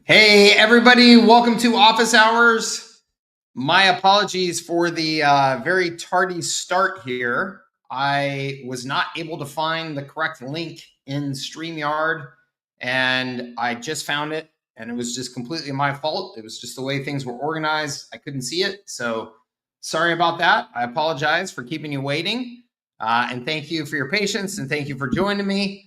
Hey, everybody, welcome to Office Hours. My apologies for the very tardy start here. I was not able to find the correct link in StreamYard, and I just found it, and it was just completely my fault. It was just the way things were organized. I couldn't see it, so sorry about that. I apologize for keeping you waiting, and thank you for your patience, and thank you for joining me.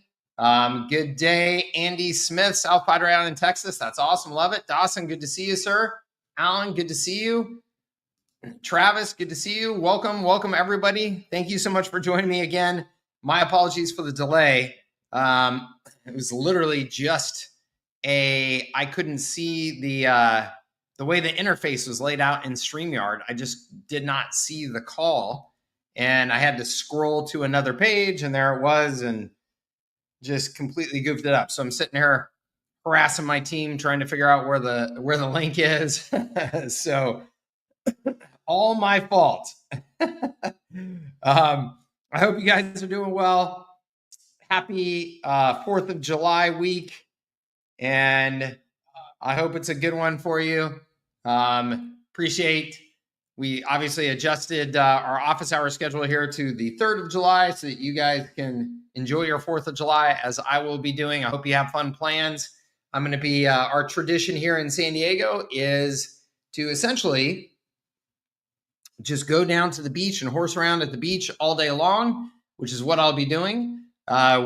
Good day, Andy Smith, South Padre Island, Texas. That's awesome. Love it. Dawson, good to see you, sir. Alan, good to see you. Travis, good to see you. Welcome, everybody. Thank you so much for joining me again. My apologies for the delay. It was literally just I couldn't see the way the interface was laid out in StreamYard. I just did not see the call, and I had to scroll to another page, and there it was, and just completely goofed it up. So I'm sitting here harassing my team, trying to figure out where the link is. So all my fault. I hope you guys are doing well. Happy 4th of July week. And I hope it's a good one for you. We obviously adjusted our office hour schedule here to the 3rd of July so that you guys can enjoy your 4th of July, as I will be doing. I hope you have fun plans. I'm going to be, our tradition here in San Diego is to essentially just go down to the beach and horse around at the beach all day long, which is what I'll be doing.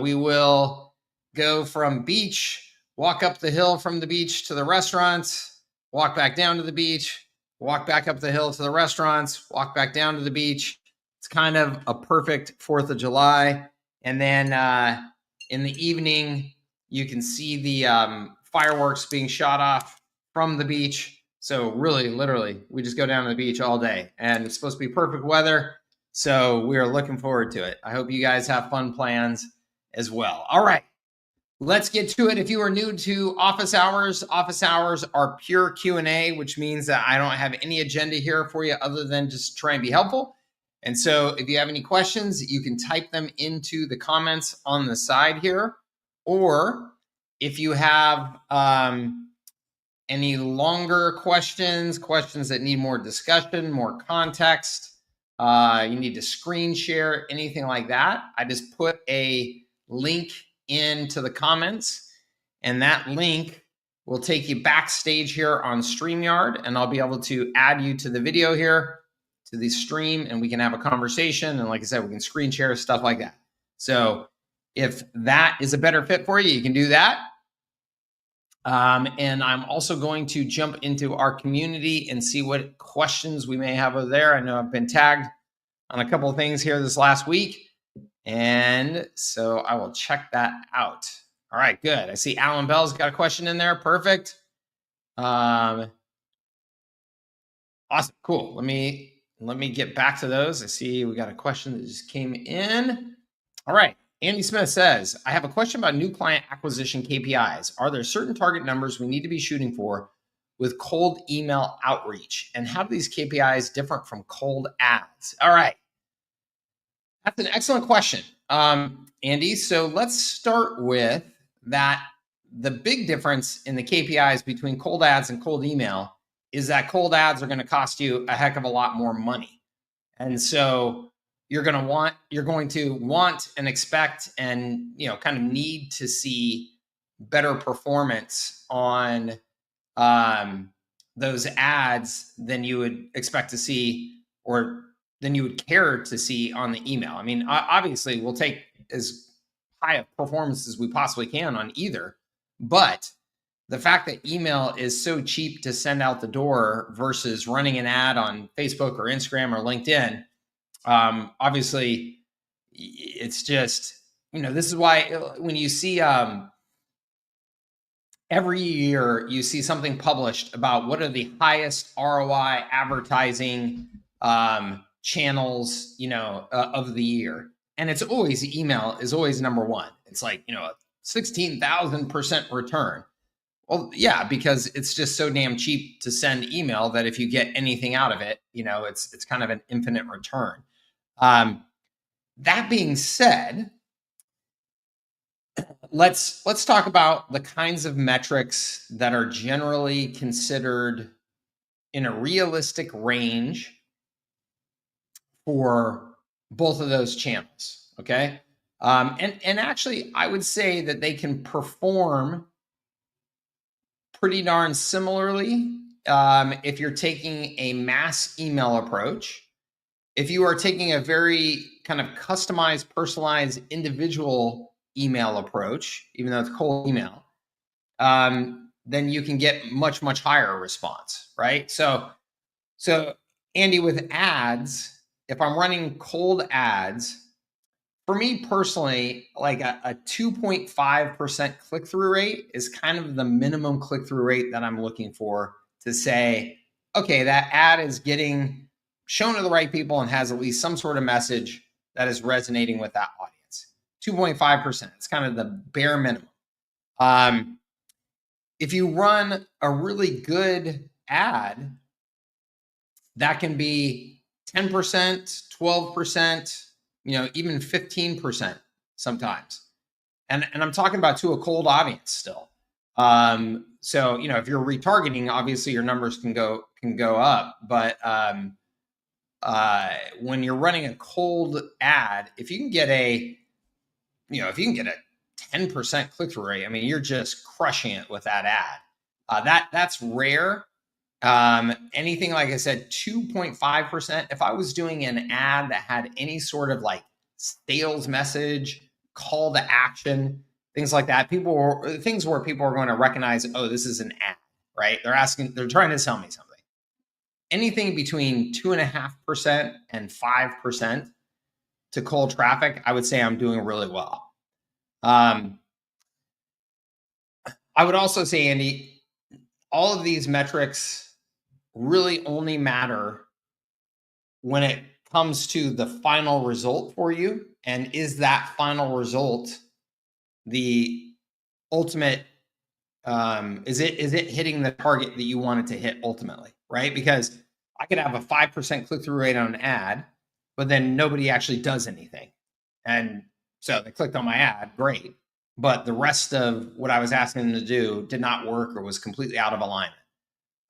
We will go from beach, walk up the hill from the beach to the restaurants, walk back down to the beach, walk back up the hill to the restaurants, walk back down to the beach. It's kind of a perfect 4th of July. And then in the evening, you can see the fireworks being shot off from the beach. So really, literally, we just go down to the beach all day. And it's supposed to be perfect weather. So we are looking forward to it. I hope you guys have fun plans as well. All right. Let's get to it. If you are new to office hours are pure Q&A, which means that I don't have any agenda here for you other than just try and be helpful. And so if you have any questions, you can type them into the comments on the side here. Or if you have any longer questions that need more discussion, more context, you need to screen share, anything like that, I just put a link into the comments, and that link will take you backstage here on StreamYard, and I'll be able to add you to the video here, to the stream, and we can have a conversation. And like I said, we can screen share, stuff like that. So if that is a better fit for you, you can do that. And I'm also going to jump into our community and see what questions we may have over there. I know I've been tagged on a couple of things here this last week, and so I will check that out. All right, good. I see Alan Bell's got a question in there. Perfect. Awesome. Cool. Let me get back to those. I see we got a question that just came in. All right. Andy Smith says, I have a question about new client acquisition KPIs. Are there certain target numbers we need to be shooting for with cold email outreach? And how do these KPIs differ from cold ads? All right. That's an excellent question, Andy. So let's start with that. The big difference in the KPIs between cold ads and cold email is that cold ads are going to cost you a heck of a lot more money. And so you're going to want and expect and, kind of need to see better performance on those ads than you would expect to see, or than you would care to see on the email. I mean, obviously we'll take as high a performance as we possibly can on either, but the fact that email is so cheap to send out the door versus running an ad on Facebook or Instagram or LinkedIn, obviously it's just, this is why when you see, every year you see something published about what are the highest ROI advertising channels, of the year. And it's always email is always number one. It's like, a 16,000% return. Well, yeah, because it's just so damn cheap to send email that if you get anything out of it, it's kind of an infinite return. That being said, let's talk about the kinds of metrics that are generally considered in a realistic range for both of those channels. Okay. And actually, I would say that they can perform pretty darn similarly if you're taking a mass email approach. If you are taking a very kind of customized, personalized, individual email approach, even though it's cold email, then you can get much, much higher response, right? So Andy, with ads, if I'm running cold ads, for me personally, like a 2.5% click-through rate is kind of the minimum click-through rate that I'm looking for to say, okay, that ad is getting shown to the right people and has at least some sort of message that is resonating with that audience. 2.5%. It's kind of the bare minimum. If you run a really good ad, that can be 10%, 12%, even 15% sometimes. And I'm talking about to a cold audience still. So, if you're retargeting, obviously your numbers can go up, but when you're running a cold ad, if you can get a 10% click-through rate, I mean, you're just crushing it with that ad. That's rare. Anything, like I said, 2.5%. If I was doing an ad that had any sort of like sales message, call to action, things like that, things where people are going to recognize, oh, this is an ad, right? They're trying to sell me something. Anything between 2.5% and 5% to cold traffic, I would say I'm doing really well. I would also say, Andy, all of these metrics really only matter when it comes to the final result for you. And is that final result the ultimate, is it hitting the target that you want it to hit ultimately, right? Because I could have a 5% click-through rate on an ad, but then nobody actually does anything. And so they clicked on my ad, great. But the rest of what I was asking them to do did not work or was completely out of alignment.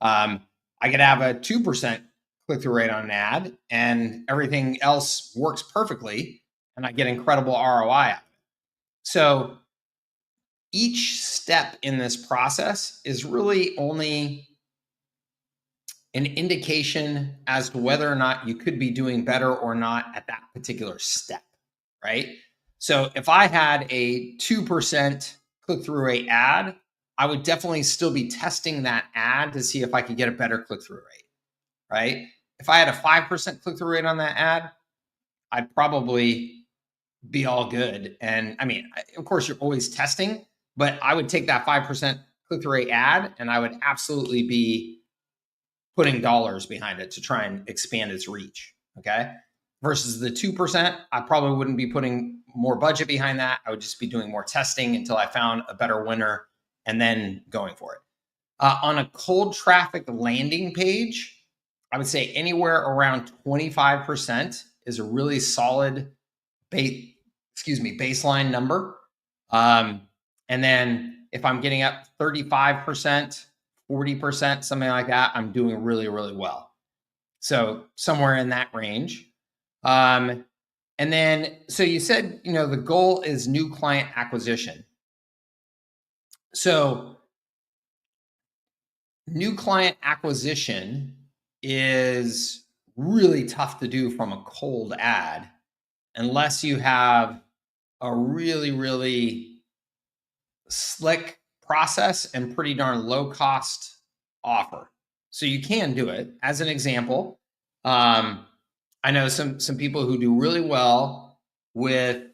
I could have a 2% click-through rate on an ad and everything else works perfectly and I get incredible ROI out of it. So each step in this process is really only an indication as to whether or not you could be doing better or not at that particular step, right? So if I had a 2% click-through rate ad, I would definitely still be testing that ad to see if I could get a better click-through rate, right? If I had a 5% click-through rate on that ad, I'd probably be all good. And I mean, of course, you're always testing, but I would take that 5% click-through rate ad and I would absolutely be putting dollars behind it to try and expand its reach, okay? Versus the 2%, I probably wouldn't be putting more budget behind that. I would just be doing more testing until I found a better winner and then going for it. On a cold traffic landing page, I would say anywhere around 25% is a really solid baseline number. And then if I'm getting up 35%, 40%, something like that, I'm doing really, really well. So somewhere in that range. And then, so you said, the goal is new client acquisition. So new client acquisition is really tough to do from a cold ad unless you have a really, really slick process and pretty darn low cost offer. So you can do it. As an example, I know some people who do really well with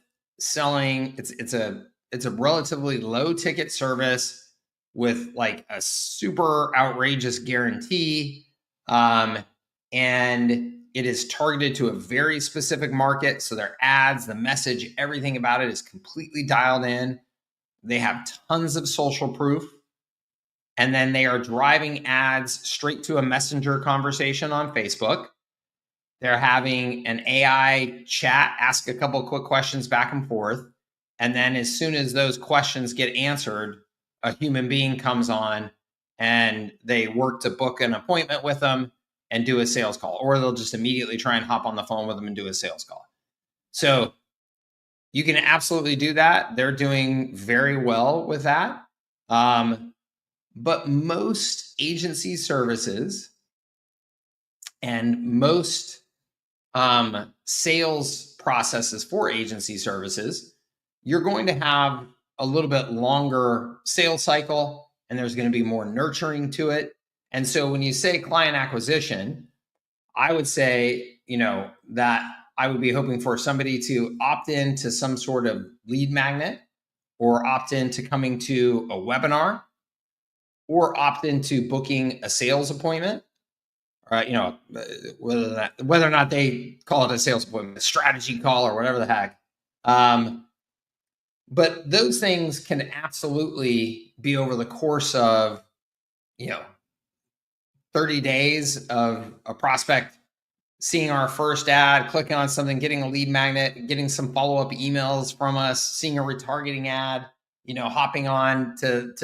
selling. It's a relatively low ticket service with like a super outrageous guarantee, and it is targeted to a very specific market. So their ads, the message, everything about it is completely dialed in. They have tons of social proof. And then they are driving ads straight to a messenger conversation on Facebook. They're having an AI chat, ask a couple quick questions back and forth. And then as soon as those questions get answered, a human being comes on and they work to book an appointment with them and do a sales call, or they'll just immediately try and hop on the phone with them and do a sales call. So you can absolutely do that. They're doing very well with that. But most agency services and most sales processes for agency services, you're going to have a little bit longer sales cycle, and there's going to be more nurturing to it. And so when you say client acquisition, I would say, that I would be hoping for somebody to opt into some sort of lead magnet, or opt into coming to a webinar, or opt into booking a sales appointment. Whether or not they call it a sales appointment, a strategy call, or whatever the heck. But those things can absolutely be over the course of, 30 days of a prospect seeing our first ad, clicking on something, getting a lead magnet, getting some follow-up emails from us, seeing a retargeting ad, hopping on to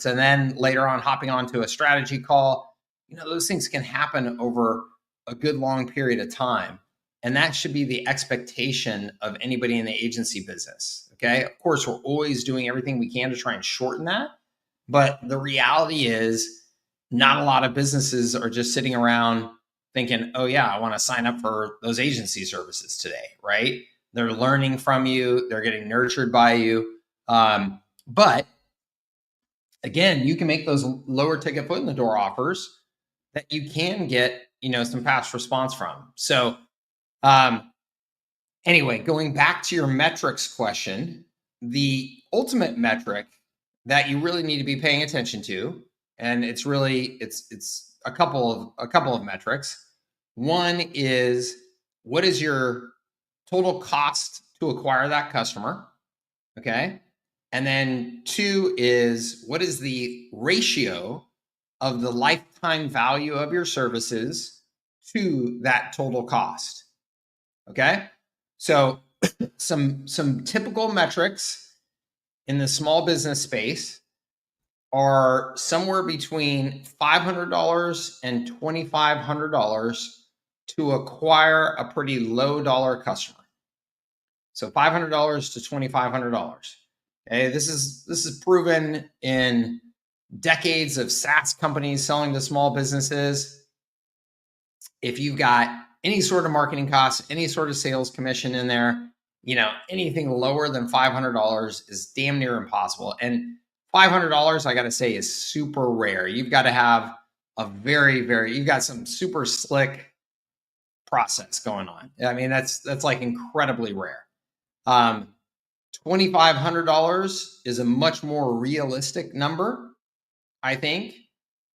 then later on hopping on to a strategy call. Those things can happen over a good long period of time. And that should be the expectation of anybody in the agency business. Okay. Of course, we're always doing everything we can to try and shorten that. But the reality is, not a lot of businesses are just sitting around thinking, oh yeah, I want to sign up for those agency services today, right? They're learning from you. They're getting nurtured by you. But again, you can make those lower ticket foot in the door offers that you can get, some fast response from. So anyway, going back to your metrics question, the ultimate metric that you really need to be paying attention to, and it's a couple of metrics. One is, what is your total cost to acquire that customer? Okay. And then 2 is, what is the ratio of the lifetime value of your services to that total cost? Okay. So some typical metrics in the small business space are somewhere between $500 and $2,500 to acquire a pretty low dollar customer. So $500 to $2,500. Okay, this is proven in decades of SaaS companies selling to small businesses. If you've got any sort of marketing costs, any sort of sales commission in there, anything lower than $500 is damn near impossible. And $500, I got to say, is super rare. You've got to have you've got some super slick process going on. I mean, that's like incredibly rare. $2,500 is a much more realistic number, I think,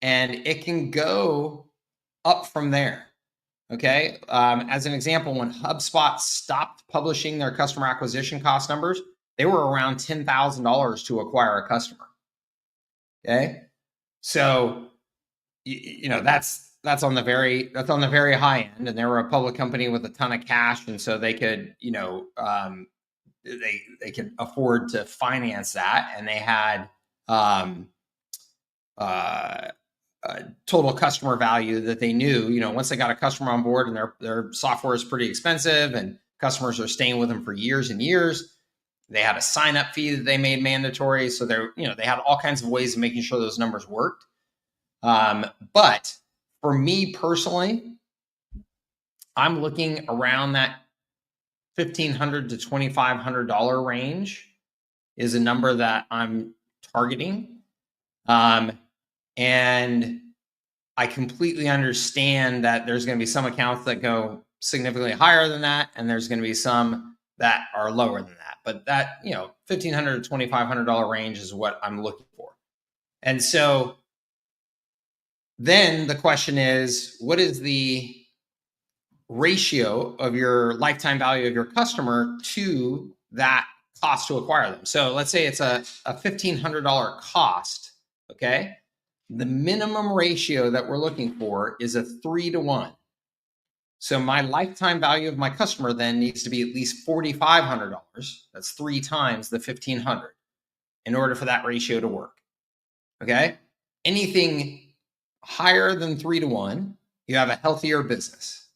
and it can go up from there. Okay. As an example, when HubSpot stopped publishing their customer acquisition cost numbers, they were around $10,000 to acquire a customer. Okay. So, that's on the very high end, and they were a public company with a ton of cash. And so they could, they could afford to finance that. And they had, total customer value that they knew, once they got a customer on board, and their software is pretty expensive and customers are staying with them for years and years. They had a sign-up fee that they made mandatory. So they had all kinds of ways of making sure those numbers worked. But for me personally, I'm looking around that $1,500 to $2,500 range is a number that I'm targeting. And I completely understand that there's going to be some accounts that go significantly higher than that, and there's going to be some that are lower than that. But that, $1,500 to $2,500 range is what I'm looking for. And so then the question is, what is the ratio of your lifetime value of your customer to that cost to acquire them? So let's say it's a $1,500 cost. Okay. The minimum ratio that we're looking for is a 3 to 1. So my lifetime value of my customer then needs to be at least $4,500. That's 3 times the 1,500 in order for that ratio to work. Okay. Anything higher than 3 to 1, you have a healthier business.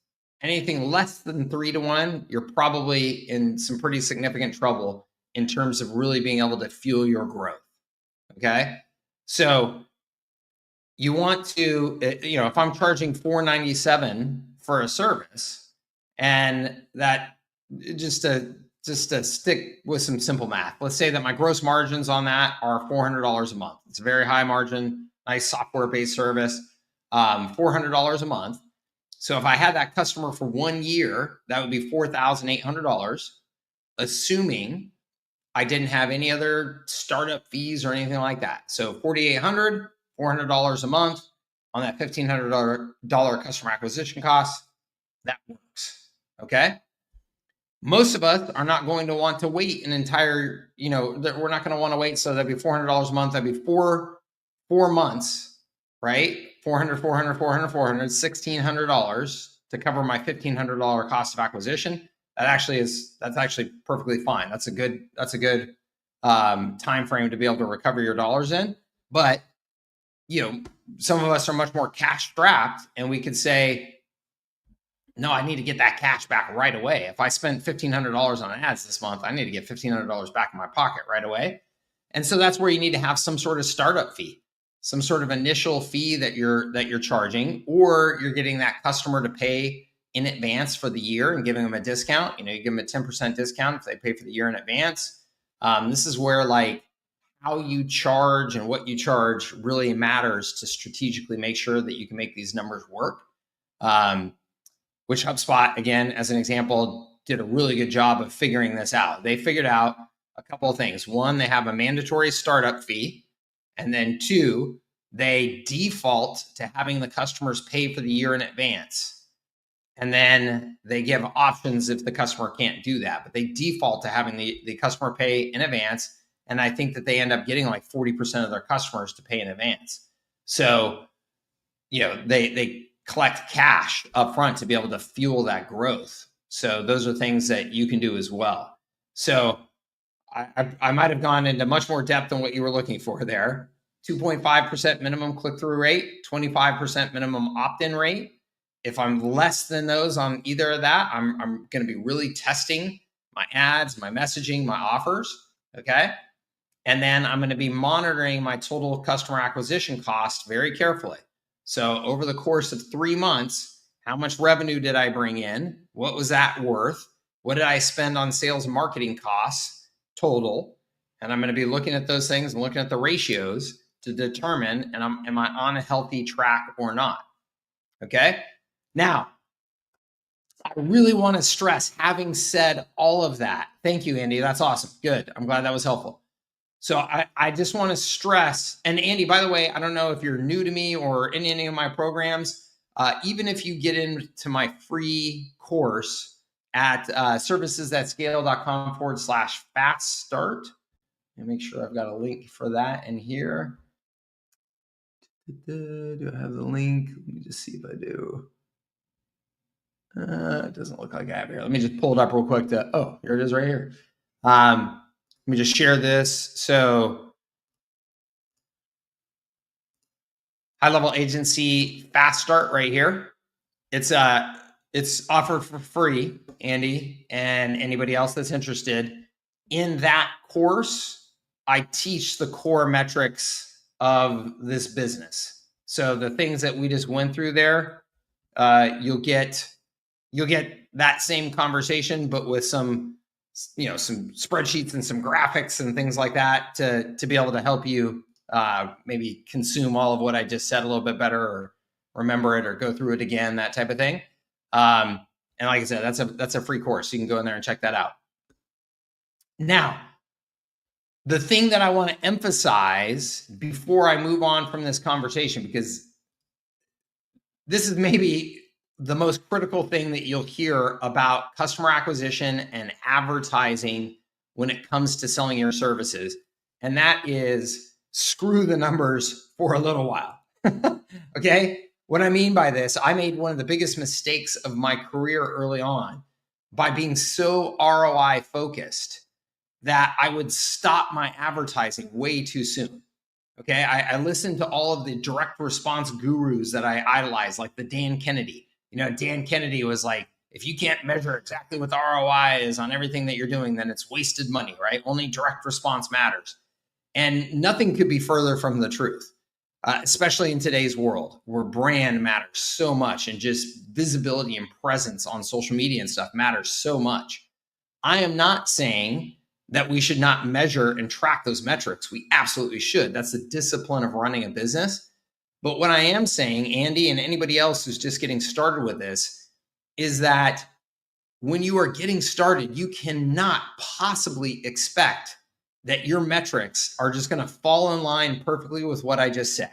Anything less than 3 to 1, you're probably in some pretty significant trouble in terms of really being able to fuel your growth. Okay. So you want to, if I'm charging $497 for a service, and that just to stick with some simple math, let's say that my gross margins on that are $400 a month. It's a very high margin, nice software-based service, $400 a month. So if I had that customer for 1 year, that would be $4,800, assuming I didn't have any other startup fees or anything like that. So $4,800, $400 a month on that $1,500 customer acquisition cost, that works. Okay. Most of us are not going to want to wait an entire, we're not going to want to wait. So that'd be $400 a month. That'd be four months, right? $400, $1,600 to cover my $1,500 cost of acquisition. That's actually perfectly fine. That's a good time frame to be able to recover your dollars in. But some of us are much more cash strapped, and we could say, no, I need to get that cash back right away. If I spent $1,500 on ads this month, I need to get $1,500 back in my pocket right away. And so that's where you need to have some sort of startup fee, some sort of initial fee that you're charging, or you're getting that customer to pay in advance for the year and giving them a discount. You give them a 10% discount if they pay for the year in advance. This is where how you charge and what you charge really matters to strategically make sure that you can make these numbers work. Which HubSpot, again, as an example, did a really good job of figuring this out. They figured out a couple of things. One, they have a mandatory startup fee. And then 2, they default to having the customers pay for the year in advance. And then they give options if the customer can't do that. But they default to having the customer pay in advance. And I think that they end up getting 40% of their customers to pay in advance. So, they collect cash up front to be able to fuel that growth. So those are things that you can do as well. So I might have gone into much more depth than what you were looking for there. 2.5% minimum click-through rate, 25% minimum opt-in rate. If I'm less than those on either of that, I'm going to be really testing my ads, my messaging, my offers. Okay. And then I'm going to be monitoring my total customer acquisition cost very carefully. So over the course of 3 months, how much revenue did I bring in? What was that worth? What did I spend on sales and marketing costs total? And I'm going to be looking at those things and looking at the ratios to determine, am I on a healthy track or not? Okay. Now, I really want to stress, having said all of that, thank you, Andy. That's awesome. Good. I'm glad that was helpful. So I just want to stress, and Andy, by the way, I don't know if you're new to me or in any of my programs, even if you get into my free course at servicesthatscale.com/fast start, and make sure I've got a link for that in here. Do I have the link? Let me just see if I do. It doesn't look like I have it here. Let me just pull it up real quick. Here it is right here. Let me just share this. So HighLevel Agency Fast Start right here. It's offered for free, Andy, and anybody else that's interested. In that course, I teach the core metrics of this business. So the things that we just went through there, you'll get that same conversation, but with some spreadsheets and some graphics and things like that to be able to help you maybe consume all of what I just said a little bit better, or remember it, or go through it again, that type of thing. And like I said, that's a free course. You can go in there and check that out. Now, the thing that I want to emphasize before I move on from this conversation, because this is maybe the most critical thing that you'll hear about customer acquisition and advertising when it comes to selling your services. And that is, screw the numbers for a little while. Okay. What I mean by this, I made one of the biggest mistakes of my career early on by being so ROI focused that I would stop my advertising way too soon. Okay. I listened to all of the direct response gurus that I idolize, like the Dan Kennedy. Dan Kennedy was like, if you can't measure exactly what the ROI is on everything that you're doing, then it's wasted money, right? Only direct response matters. And nothing could be further from the truth, especially in today's world where brand matters so much and just visibility and presence on social media and stuff matters so much. I am not saying that we should not measure and track those metrics. We absolutely should. That's the discipline of running a business. But what I am saying, Andy, and anybody else who's just getting started with this, is that when you are getting started, you cannot possibly expect that your metrics are just going to fall in line perfectly with what I just said.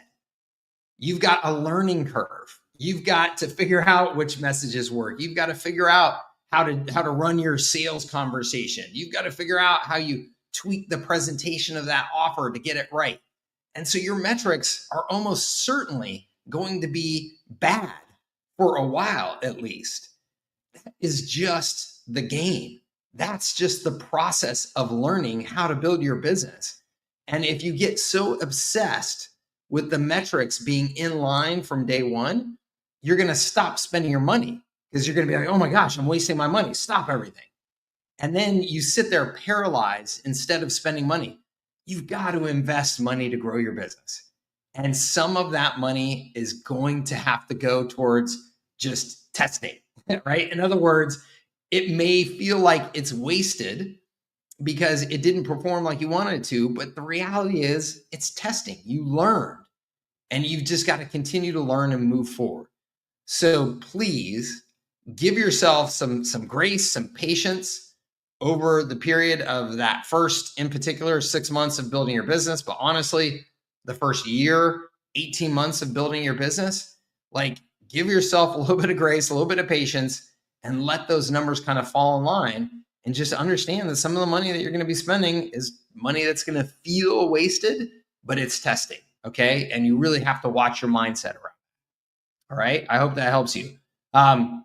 You've got a learning curve. You've got to figure out which messages work. You've got to figure out how to run your sales conversation. You've got to figure out how you tweak the presentation of that offer to get it right. And so your metrics are almost certainly going to be bad for a while, at least. That is just the game. That's just the process of learning how to build your business. And if you get so obsessed with the metrics being in line from day one, you're going to stop spending your money because you're going to be like, oh my gosh, I'm wasting my money. Stop everything. And then you sit there paralyzed instead of spending money. You've got to invest money to grow your business. And some of that money is going to have to go towards just testing, right? In other words, it may feel like it's wasted because it didn't perform like you wanted it to, but the reality is it's testing. You learned, and you've just got to continue to learn and move forward. So please give yourself some grace, some patience over the period of that first, in particular, 6 months of building your business. But honestly, the first year, 18 months of building your business, like give yourself a little bit of grace, a little bit of patience, and let those numbers kind of fall in line. And just understand that some of the money that you're going to be spending is money that's going to feel wasted, but it's testing. Okay. And you really have to watch your mindset around. All right. I hope that helps you. And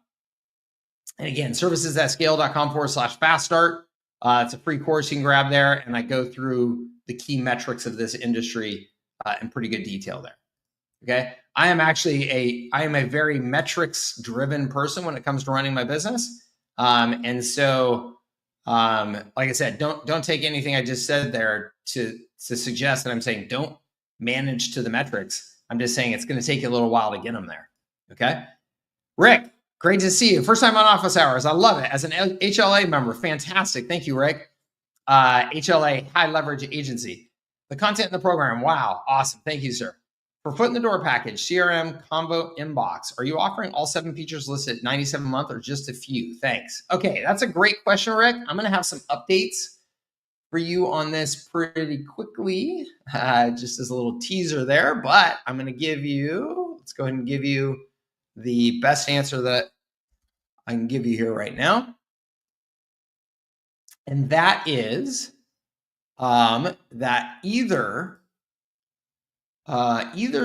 again, servicesthatscale.com/fast start. It's a free course you can grab there. And I go through the key metrics of this industry in pretty good detail there. Okay. I am a very metrics driven person when it comes to running my business. And so, like I said, don't take anything I just said there to suggest that I'm saying don't manage to the metrics. I'm just saying it's going to take you a little while to get them there. Okay. Rick, great to see you. First time on office hours. I love it. As an HLA member, fantastic. Thank you, Rick. HLA, High Leverage Agency. The content in the program. Wow. Awesome. Thank you, sir. For foot in the door package, CRM, Convo, Inbox, are you offering all 7 features listed at $97 a month or just a few? Thanks. Okay, that's a great question, Rick. I'm going to have some updates for you on this pretty quickly, just as a little teaser there, but I'm going to give you, let's go ahead and give you the best answer that I can give you here right now. And that is that either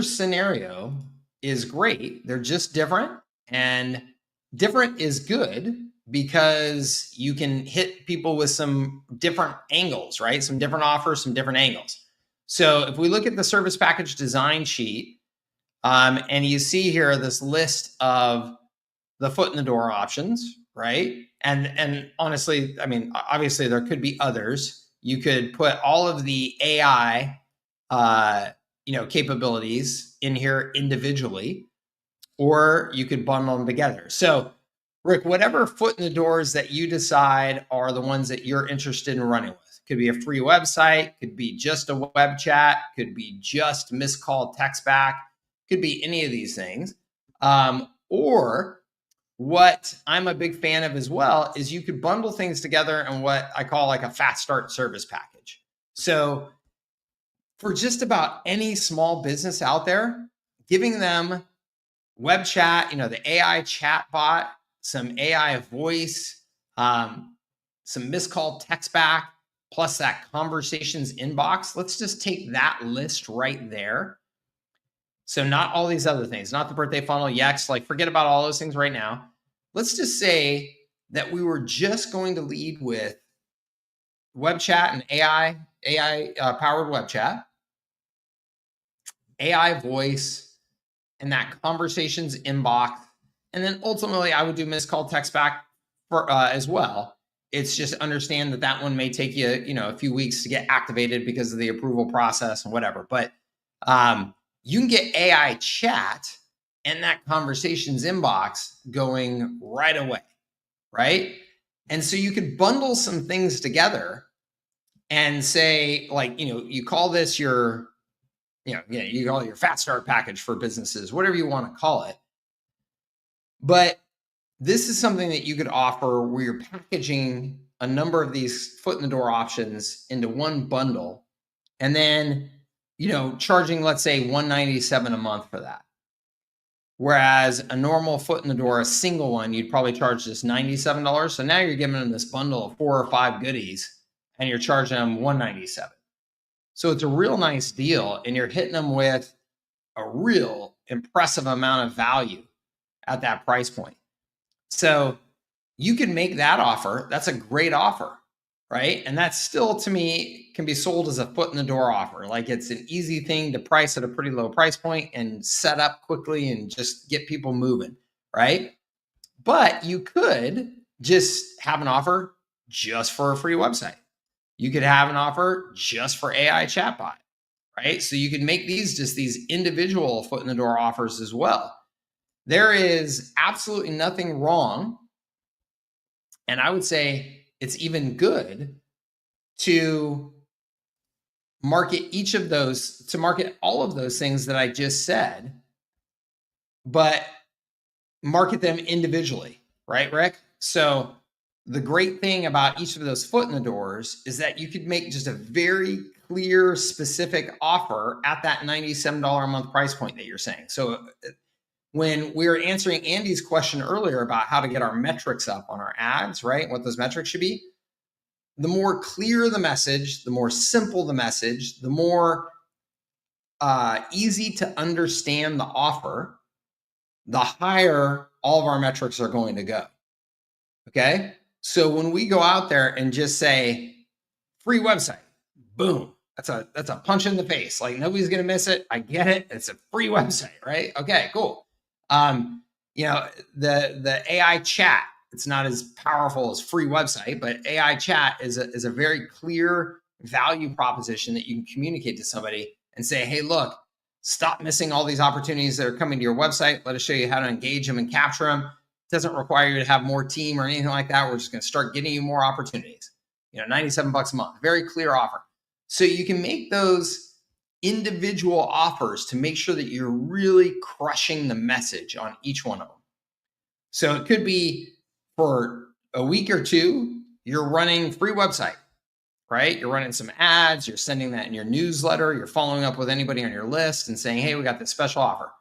scenario is great. They're just different, and different is good because you can hit people with some different angles, right? Some different offers, some different angles. So if we look at the service package design sheet, and you see here this list of the foot in the door options, right? And honestly, I mean, obviously there could be others. You could put all of the AI capabilities in here individually, or you could bundle them together. So Rick, whatever foot in the doors that you decide are the ones that you're interested in running with. Could be a free website, could be just a web chat, could be just missed call text back, could be any of these things. Or what I'm a big fan of as well is you could bundle things together in what I call like a fast start service package. So for just about any small business out there, giving them web chat, the AI chat bot, some AI voice, some missed call text back, plus that conversations inbox. Let's just take that list right there. So not all these other things, not the birthday funnel, Yext, like forget about all those things right now. Let's just say that we were just going to lead with web chat and AI powered web chat, AI voice, and that conversations inbox. And then ultimately I would do missed call text back for as well. It's just understand that that one may take you, a few weeks to get activated because of the approval process and whatever. But you can get AI chat and that conversations inbox going right away, right? And so you could bundle some things together and say, like, you call this your, you call it your fast start package for businesses, whatever you want to call it. But this is something that you could offer where you're packaging a number of these foot in the door options into one bundle and then, charging, let's say, $197 a month for that. Whereas a normal foot in the door, a single one, you'd probably charge just $97. So now you're giving them this bundle of 4 or 5 goodies and you're charging them $197. So it's a real nice deal and you're hitting them with a real impressive amount of value at that price point. So you can make that offer. That's a great offer, right? And that still, to me, can be sold as a foot in the door offer. Like it's an easy thing to price at a pretty low price point and set up quickly and just get people moving, right? But you could just have an offer just for a free website. You could have an offer just for AI chatbot, right? So you can make these just these individual foot in the door offers as well. There is absolutely nothing wrong, and I would say it's even good to market market all of those things that I just said, but market them individually, right, Rick? So the great thing about each of those foot in the doors is that you could make just a very clear, specific offer at that $97 a month price point that you're saying. So when we were answering Andy's question earlier about how to get our metrics up on our ads, right? What those metrics should be, the more clear the message, the more simple the message, the more easy to understand the offer, the higher all of our metrics are going to go. Okay. So when we go out there and just say free website, boom, that's a punch in the face. Like nobody's going to miss it. I get it. It's a free website, right? Okay, cool. The AI chat, it's not as powerful as free website, but AI chat is a very clear value proposition that you can communicate to somebody and say, hey, look, stop missing all these opportunities that are coming to your website. Let us show you how to engage them and capture them. It doesn't require you to have more team or anything like that. We're just going to start getting you more opportunities. $97 a month, very clear offer. So you can make those individual offers to make sure that you're really crushing the message on each one of them. So it could be for a week or two, you're running free website, right? You're running some ads, you're sending that in your newsletter, you're following up with anybody on your list and saying, hey, we got this special offer.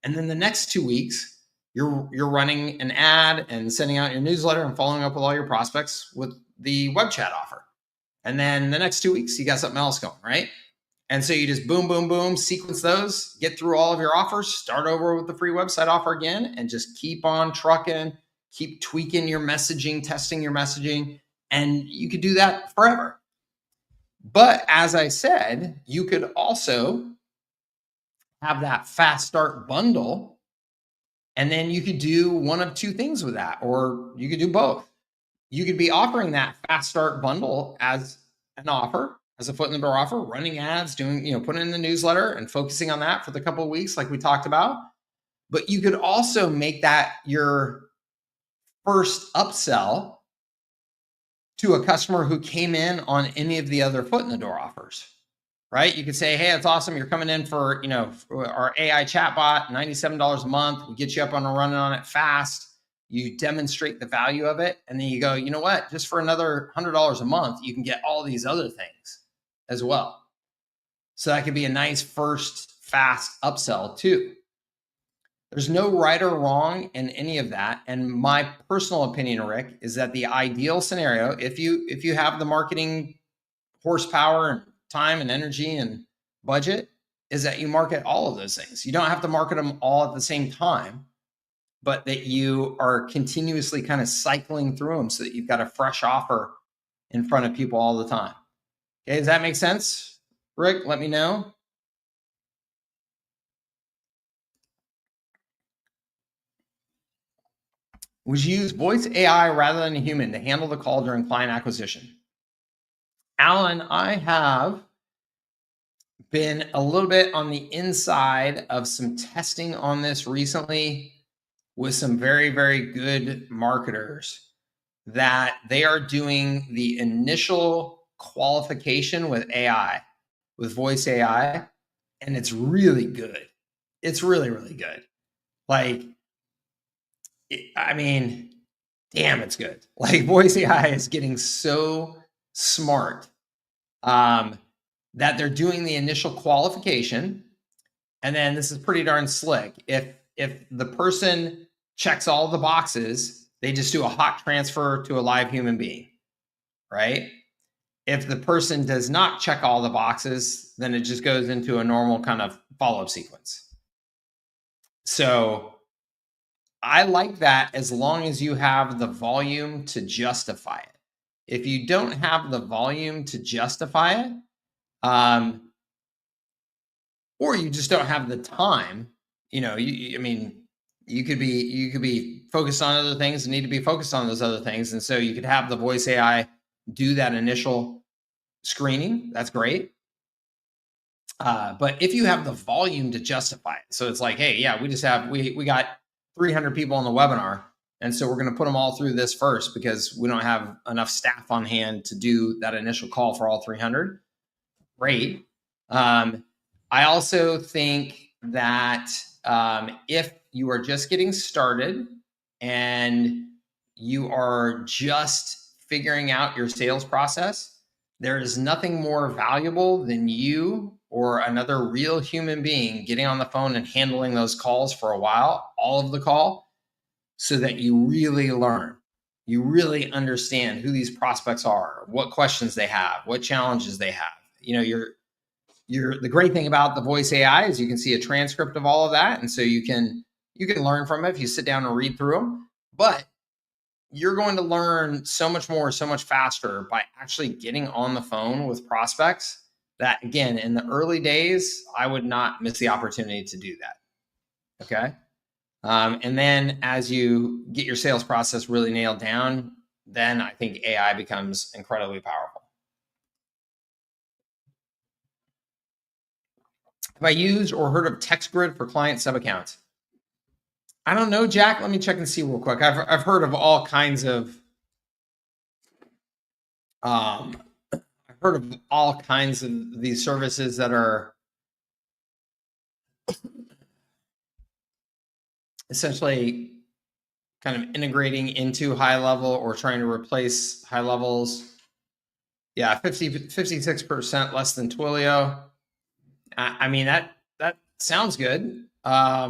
And then the next 2 weeks, you're running an ad and sending out your newsletter and following up with all your prospects with the web chat offer. And then the next 2 weeks, you got something else going, right? And so you just boom, boom, boom, sequence those, get through all of your offers, start over with the free website offer again, and just keep on trucking, keep tweaking your messaging, testing your messaging, and you could do that forever. But as I said, you could also have that fast start bundle, and then you could do one of two things with that, or you could do both. You could be offering that fast start bundle as an offer, as a foot in the door offer, running ads, doing, putting in the newsletter and focusing on that for the couple of weeks like we talked about. But you could also make that your first upsell to a customer who came in on any of the other foot in the door offers, right? You could say, hey, it's awesome. You're coming in for, our AI chatbot, $97 a month. We get you up and running on it fast. You demonstrate the value of it. And then you go, you know what? Just for another $100 a month, you can get all these other things as well. So that could be a nice first fast upsell too. There's no right or wrong in any of that. And my personal opinion, Rick, is that the ideal scenario, if you have the marketing horsepower and time and energy and budget, is that you market all of those things. You don't have to market them all at the same time, but that you are continuously kind of cycling through them so that you've got a fresh offer in front of people all the time. Okay, does that make sense? Rick, let me know. Would you use voice AI rather than a human to handle the call during client acquisition? Alan, I have been a little bit on the inside of some testing on this recently with some very, very good marketers that they are doing the initial qualification with AI, with voice AI, and it's really good. It's really, really good. Like, I mean, damn, it's good. Like, voice AI is getting so smart that they're doing the initial qualification, and then this is pretty darn slick. If the person checks all the boxes, they just do a hot transfer to a live human being, right? If the person does not check all the boxes, then it just goes into a normal kind of follow-up sequence. So I like that as long as you have the volume to justify it. If you don't have the volume to justify it, or you just don't have the time, I mean, you could be focused on other things and need to be focused on those other things. And so you could have the voice AI do that initial screening. That's great. But if you have the volume to justify it, so it's like, hey, yeah, we got 300 people on the webinar. And so we're going to put them all through this first because we don't have enough staff on hand to do that initial call for all 300. Great. I also think that if you are just getting started and you are just figuring out your sales process, there is nothing more valuable than you or another real human being getting on the phone and handling those calls for a while, all of the call, so that you really learn. You really understand who these prospects are, what questions they have, what challenges they have. The great thing about the voice AI is you can see a transcript of all of that. And so you can learn from it if you sit down and read through them. But you're going to learn so much more, so much faster by actually getting on the phone with prospects that, again, in the early days, I would not miss the opportunity to do that. Okay. And then as you get your sales process really nailed down, then I think AI becomes incredibly powerful. Have I used or heard of TextGrid for client sub-accounts? I don't know, Jack. Let me check and see real quick. I've heard of all kinds of these services that are essentially kind of integrating into HighLevel or trying to replace HighLevel's. Yeah, 56% less than Twilio. I mean, that sounds good. I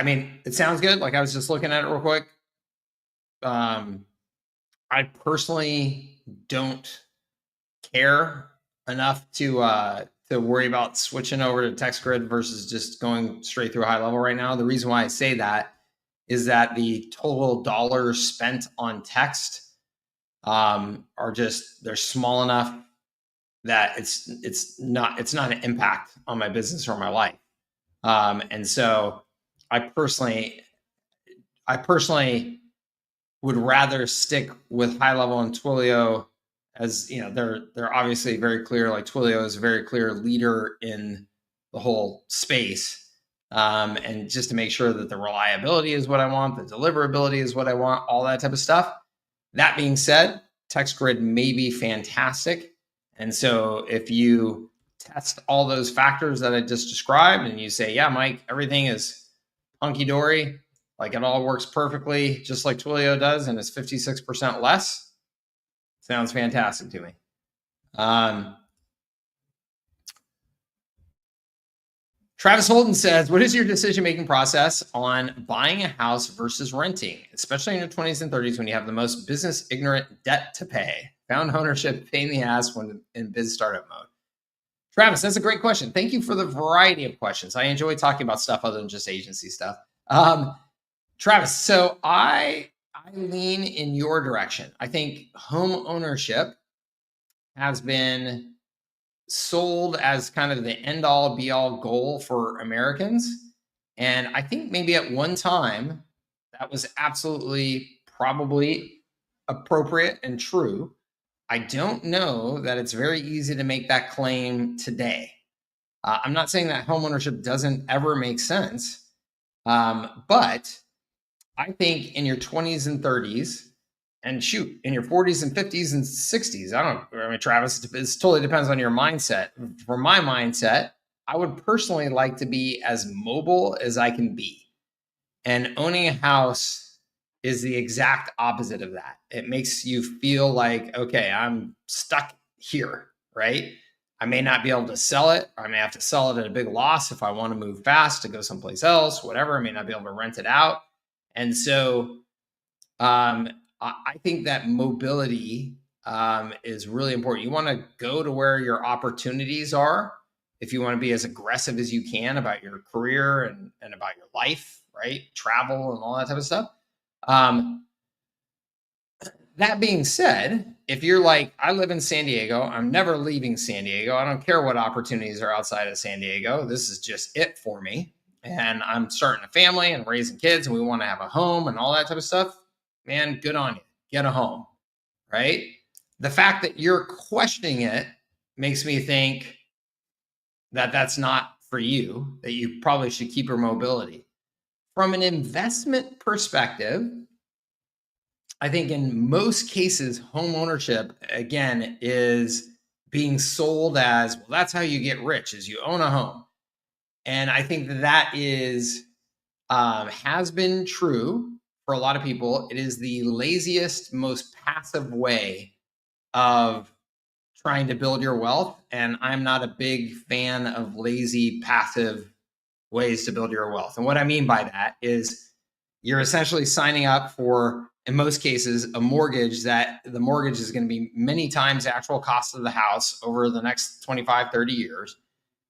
mean, it sounds good. Like, I was just looking at it real quick. I personally don't care enough to worry about switching over to TextGrid versus just going straight through HighLevel right now. The reason why I say that is that the total dollars spent on text they're small enough that it's not an impact on my business or my life. And so I personally would rather stick with HighLevel and Twilio, as they're obviously very clear. Like, Twilio is a very clear leader in the whole space. And just to make sure that the reliability is what I want, the deliverability is what I want, all that type of stuff. That being said, TextGrid may be fantastic. And so if you test all those factors that I just described and you say, yeah, Mike, everything is hunky-dory, like it all works perfectly, just like Twilio does, and it's 56% less, sounds fantastic to me. Travis Holden says, what is your decision-making process on buying a house versus renting, especially in your 20s and 30s when you have the most business ignorant debt to pay? Found ownership pain in the ass when in biz startup mode. Travis, that's a great question. Thank you for the variety of questions. I enjoy talking about stuff other than just agency stuff. Travis, so I lean in your direction. I think home ownership has been sold as kind of the end all be all goal for Americans. And I think maybe at one time that was absolutely probably appropriate and true. I don't know that it's very easy to make that claim today. I'm not saying that homeownership doesn't ever make sense, but I think in your 20s and 30s, and shoot, in your 40s and 50s and 60s, I mean, Travis, it totally depends on your mindset. For my mindset, I would personally like to be as mobile as I can be. And owning a house is the exact opposite of that. It makes you feel like, okay, I'm stuck here, right? I may not be able to sell it, or I may have to sell it at a big loss if I want to move fast to go someplace else, whatever. I may not be able to rent it out. And so I think that mobility is really important. You want to go to where your opportunities are if you want to be as aggressive as you can about your career and about your life, right? Travel and all that type of stuff. That being said, if you're like, I live in San Diego, I'm never leaving San Diego. I don't care what opportunities are outside of San Diego. This is just it for me. And I'm starting a family and raising kids, and we want to have a home and all that type of stuff. Man, good on you. Get a home, right? The fact that you're questioning it makes me think that that's not for you, that you probably should keep your mobility. From an investment perspective, I think in most cases, home ownership, again, is being sold as, well, that's how you get rich, is you own a home. And I think that is has been true for a lot of people. It is the laziest, most passive way of trying to build your wealth. And I'm not a big fan of lazy, passive ways to build your wealth. And what I mean by that is you're essentially signing up for, in most cases, a mortgage that the mortgage is going to be many times the actual cost of the house over the next 25, 30 years.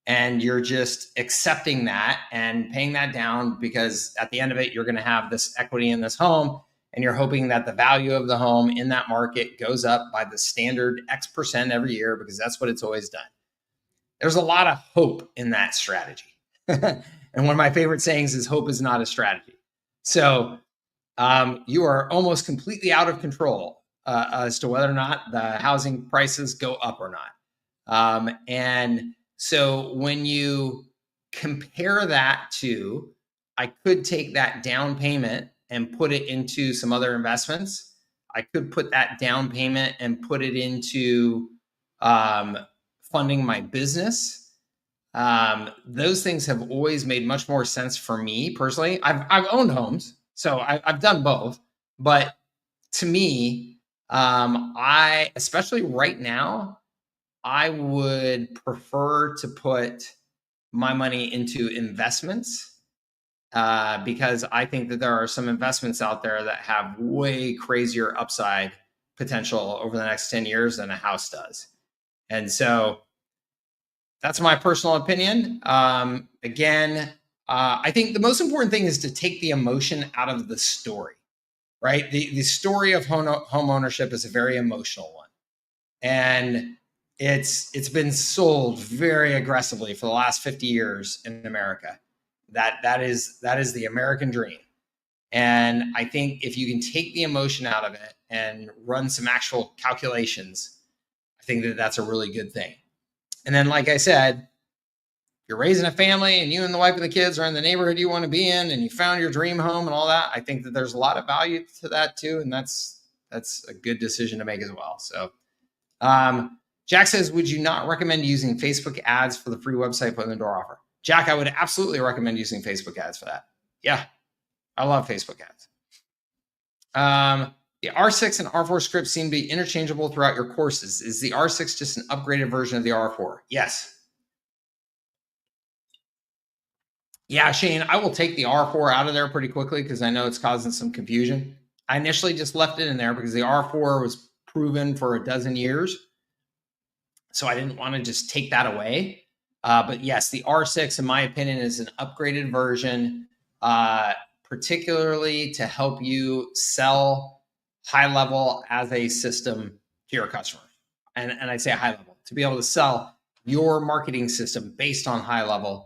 And you're just accepting that and paying that down because at the end of it, you're going to have this equity in this home. And you're hoping that the value of the home in that market goes up by the standard X% every year because that's what it's always done. There's a lot of hope in that strategy. And one of my favorite sayings is hope is not a strategy. So you are almost completely out of control as to whether or not the housing prices go up or not. And so when you compare that to, I could take that down payment and put it into some other investments. I could put that down payment and put it into funding my business. Those things have always made much more sense for me personally. I've owned homes, so I've done both. But to me, I, especially right now, I would prefer to put my money into investments because I think that there are some investments out there that have way crazier upside potential over the next 10 years than a house does. And so that's my personal opinion. Again, I think the most important thing is to take the emotion out of the story, right? The story of home ownership is a very emotional one. And it's been sold very aggressively for the last 50 years in America. That is the American dream. And I think if you can take the emotion out of it and run some actual calculations, I think that that's a really good thing. And then, like I said, you're raising a family and you and the wife and the kids are in the neighborhood you want to be in and you found your dream home and all that. I think that there's a lot of value to that too. And that's a good decision to make as well. So Jack says, would you not recommend using Facebook ads for the free website put in the door offer? Jack, I would absolutely recommend using Facebook ads for that. Yeah, I love Facebook ads. The R6 and R4 scripts seem to be interchangeable throughout your courses. Is the R6 just an upgraded version of the R4? Yes. Yeah, Shane, I will take the R4 out of there pretty quickly because I know it's causing some confusion. I initially just left it in there because the R4 was proven for a dozen years. So I didn't want to just take that away. But yes, the R6, in my opinion, is an upgraded version, particularly to help you sell HighLevel as a system to your customers. And I say HighLevel to be able to sell your marketing system based on HighLevel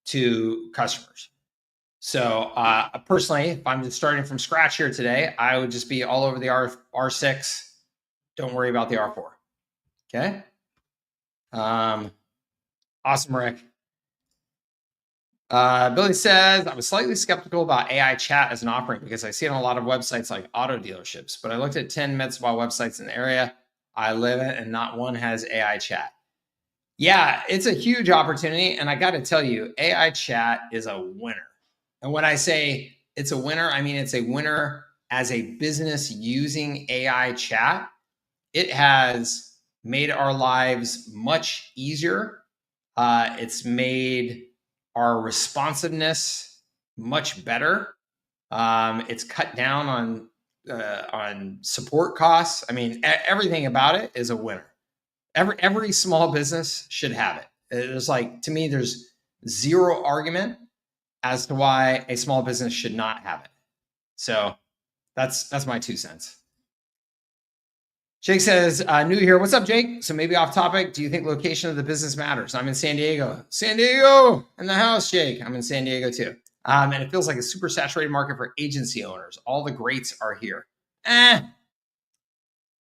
to customers. So personally, if I'm just starting from scratch here today, I would just be all over the R6. Don't worry about the R4. Okay. Awesome, Rick. Billy says, I was slightly skeptical about AI chat as an offering because I see it on a lot of websites like auto dealerships, but I looked at 10 med spa websites in the area I live in, and not one has AI chat. Yeah, it's a huge opportunity. And I got to tell you, AI chat is a winner. And when I say it's a winner, I mean it's a winner as a business using AI chat. It has made our lives much easier. It's made our responsiveness much better. It's cut down on support costs. I mean, everything about it is a winner. Every small business should have it. It's like, to me, there's zero argument as to why a small business should not have it. So that's my 2 cents. Jake says, new here. What's up, Jake? So maybe off topic. Do you think location of the business matters? I'm in San Diego. San Diego in the house, Jake. I'm in San Diego too. And it feels like a super saturated market for agency owners. All the greats are here.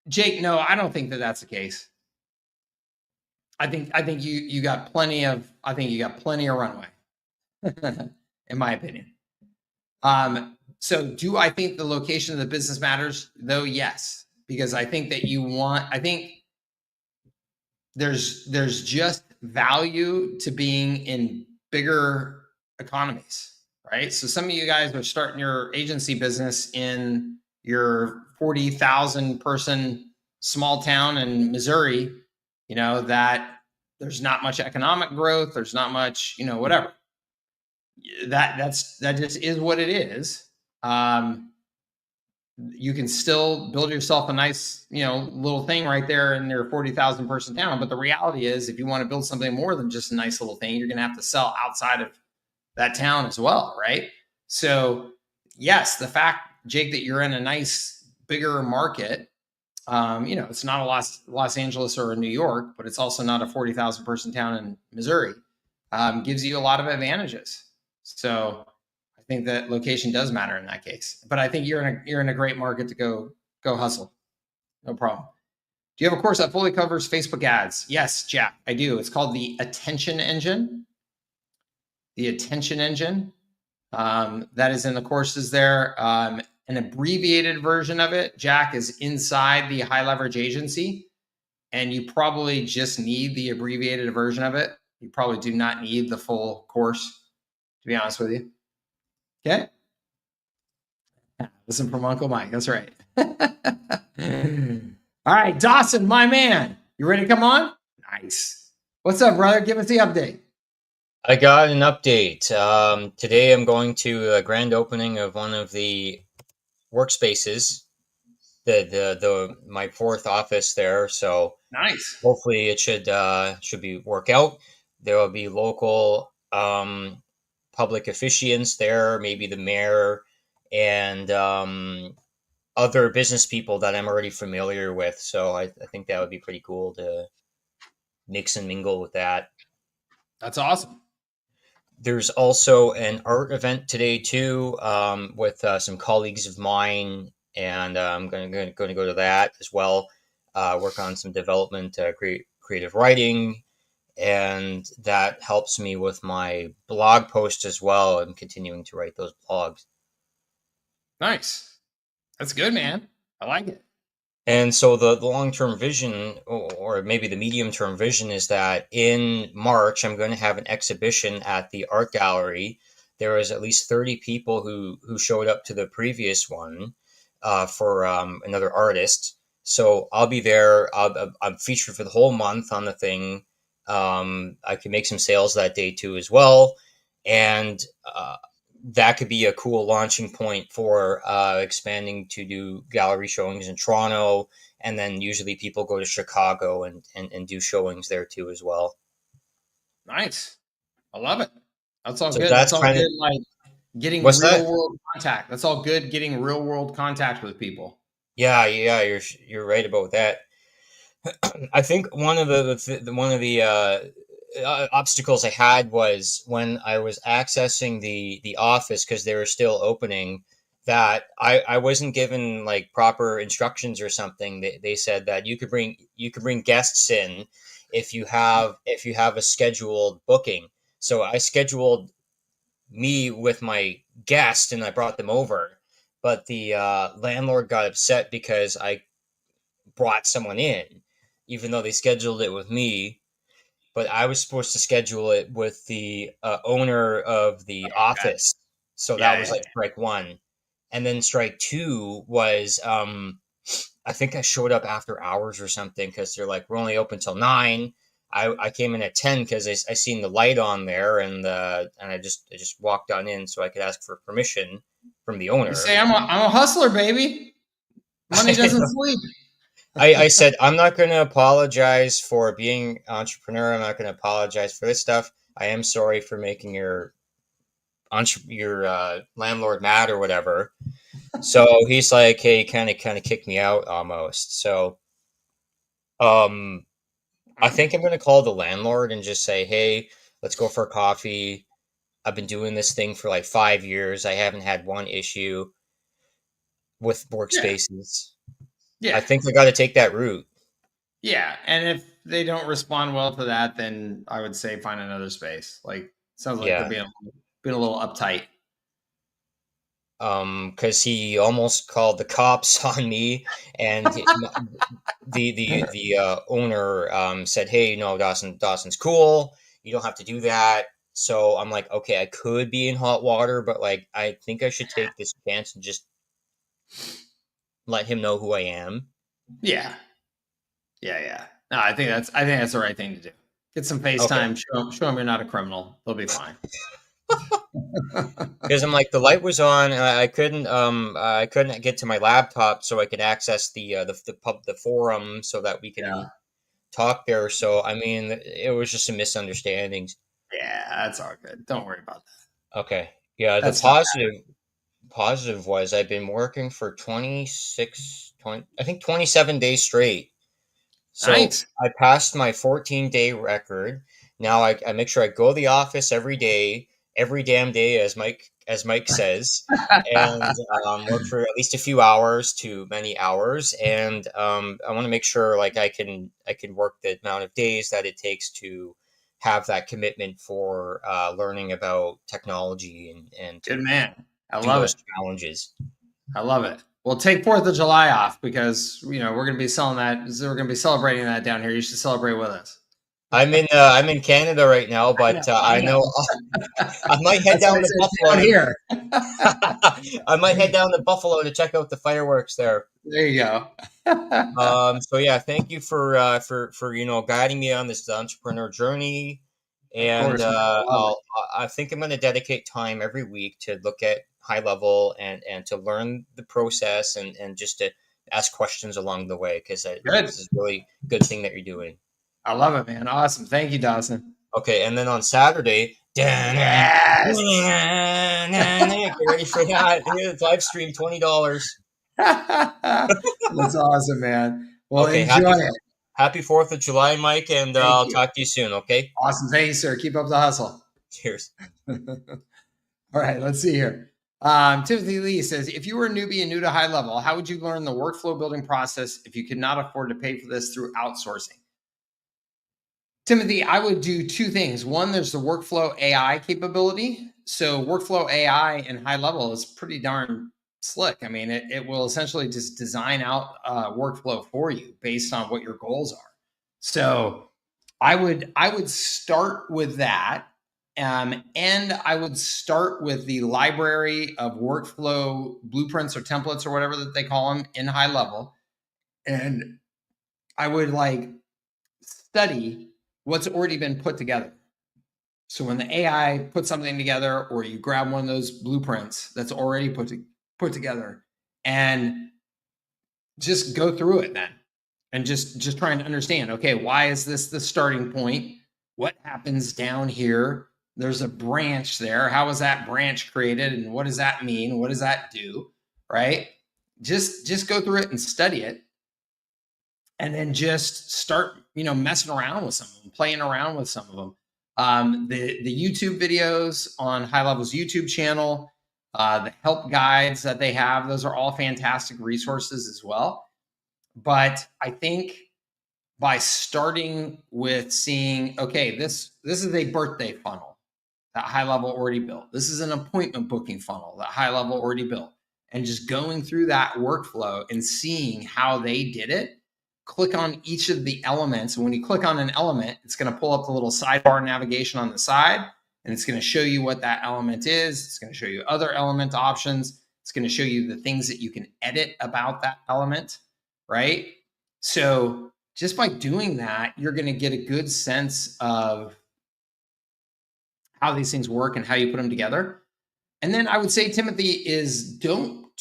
Jake, no, I don't think that that's the case. I think you got plenty of runway, in my opinion. So do I think the location of the business matters? Though, yes, because I think that I think there's just value to being in bigger economies, right? So some of you guys are starting your agency business in your 40,000 person small town in Missouri, that there's not much economic growth. There's not much, whatever. That just is what it is. You can still build yourself a nice, little thing right there in your 40,000 person town. But the reality is, if you want to build something more than just a nice little thing, you're going to have to sell outside of that town as well, right? So yes, the fact, Jake, that you're in a nice, bigger market, it's not a Los Angeles or a New York, but it's also not a 40,000 person town in Missouri, gives you a lot of advantages. So I think that location does matter in that case, but I think you're in a great market to go hustle. No problem. Do you have a course that fully covers Facebook ads? Yes, Jack, I do. It's called the Attention Engine. The Attention Engine. That is in the courses there. An abbreviated version of it, Jack, is inside the High Leverage Agency, and you probably just need the abbreviated version of it. You probably do not need the full course, to be honest with you. Okay. Listen from Uncle Mike. That's right. All right, Dawson, my man, you ready to come on? Nice. What's up, brother? Give us the update. I got an update. Today I'm going to a grand opening of one of the workspaces, my 4th office there. So nice. Hopefully it should work out. There will be local public officiants there, maybe the mayor and other business people that I'm already familiar with. So I think that would be pretty cool to mix and mingle with that. That's awesome. There's also an art event today too, with some colleagues of mine, and I'm going to go to that as well. Work on some development, creative writing, and that helps me with my blog post as well. I'm continuing to write those blogs. Nice. That's good, man. I like it. And so the long-term vision, or maybe the medium-term vision, is that in March, I'm going to have an exhibition at the art gallery. There was at least 30 people who showed up to the previous one for another artist. So I'll be there. I'm featured for the whole month on the thing. I can make some sales that day too as well. And that could be a cool launching point for expanding to do gallery showings in Toronto, and then usually people go to Chicago and do showings there too as well. Nice. I love it. That's all So good. That's that's all kind of good. Like getting what's real that? world contact. That's all good. Getting real world contact with people. Yeah, yeah, you're right about that. I think one of the obstacles I had was when I was accessing the office because they were still opening. That I wasn't given like proper instructions or something. They said that you could bring guests in if you have a scheduled booking. So I scheduled me with my guest and I brought them over, but the landlord got upset because I brought someone in, even though they scheduled it with me. But I was supposed to schedule it with the owner of the Okay. office. So that Yeah, was yeah, like strike one. And then strike two was I think I showed up after hours or something because they're like, we're only open till 9. I came in at 10 because I seen the light on there and I just walked on in so I could ask for permission from the You owner. say I'm a hustler, baby. Money doesn't sleep. I said, I'm not going to apologize for being an entrepreneur. I'm not going to apologize for this stuff. I am sorry for making your landlord mad or whatever. So he's like, hey, kind of kicked me out almost. So um, I think I'm going to call the landlord and just say, hey, let's go for a coffee. I've been doing this thing for like 5 years. I haven't had one issue with Yeah, workspaces. I yeah, think I got to take that route. yeah. And if they don't respond well to that, then I would say find another space. Like sounds like they're Yeah. being a little uptight. Because he almost called the cops on me, and the owner said, "Hey, no, Dawson's cool. You don't have to do that." So I'm like, okay, I could be in hot water, but like, I think I should take this chance and just let him know who I am. Yeah, yeah, yeah. No, I think that's the right thing to do. Get some Okay, FaceTime. Show them you're not a criminal. They'll be fine. because I'm like the light was on, and I couldn't get to my laptop so I could access the forum so that we Yeah, can talk there. So I mean, it was just a misunderstanding. yeah. That's all good. Don't worry about that. Okay. Yeah, the That's not. positive was I've been working for I think 27 days straight. So Nice. I passed my 14-day record. Now I make sure I go to the office every day, every damn day, as Mike says, and work for at least a few hours to many hours. And I want to make sure like I can work the amount of days that it takes to have that commitment for learning about technology and Good to man. I do love it. those challenges. I love it. Well, take Fourth of July off because we're going to be selling that. We're going to be celebrating that down here. You should celebrate with us. I'm in Canada right now, I but know. I I know know. I might head That's why down I to said down Buffalo. here. I might head down to Buffalo to check out the fireworks there. There you go. Of So yeah, thank you for guiding me on this entrepreneur journey, and course, man. I love it. I think I'm going to dedicate time every week to look at high level and to learn the process and just to ask questions along the way because Good. this is really good thing that you're doing. I love it, man. Awesome. Thank you, Dawson. Okay, and then on Saturday, get Yes. ready for that. Here's live stream $20. That's awesome, man. Well, Okay, enjoy it. happy 4th of July, Mike, and Thank I'll you. talk to you soon. Okay, Awesome. Thank you, sir. Keep up the hustle. cheers. All right, let's see here. Timothy Lee says, if you were a newbie and new to high level, how would you learn the workflow building process if you could not afford to pay for this through outsourcing? Timothy, I would do two things. One, there's the workflow AI capability. So workflow AI in high level is pretty darn slick. I mean, it will essentially just design out a workflow for you based on what your goals are. So I would start with that. And I would start with the library of workflow blueprints or templates or whatever that they call them in high level. And I would like study what's already been put together. So when the AI puts something together, or you grab one of those blueprints that's already put together, and just go through it then, and just trying to understand, okay, why is this the starting point? What happens down here? There's a branch there. How was that branch created, and what does that mean? What does that do? Right? Just go through it and study it, and then just start, messing around with some of them, playing around with some of them. The YouTube videos on HighLevel's YouTube channel, the help guides that they have, those are all fantastic resources as well. But I think by starting with seeing, okay, this is a birthday funnel that HighLevel already built. This is an appointment booking funnel that HighLevel already built. And just going through that workflow and seeing how they did it, click on each of the elements. And when you click on an element, it's going to pull up the little sidebar navigation on the side, and it's going to show you what that element is. It's going to show you other element options. It's going to show you the things that you can edit about that element, right? So just by doing that, you're going to get a good sense of how these things work and how you put them together. And then I would say, Timothy, is don't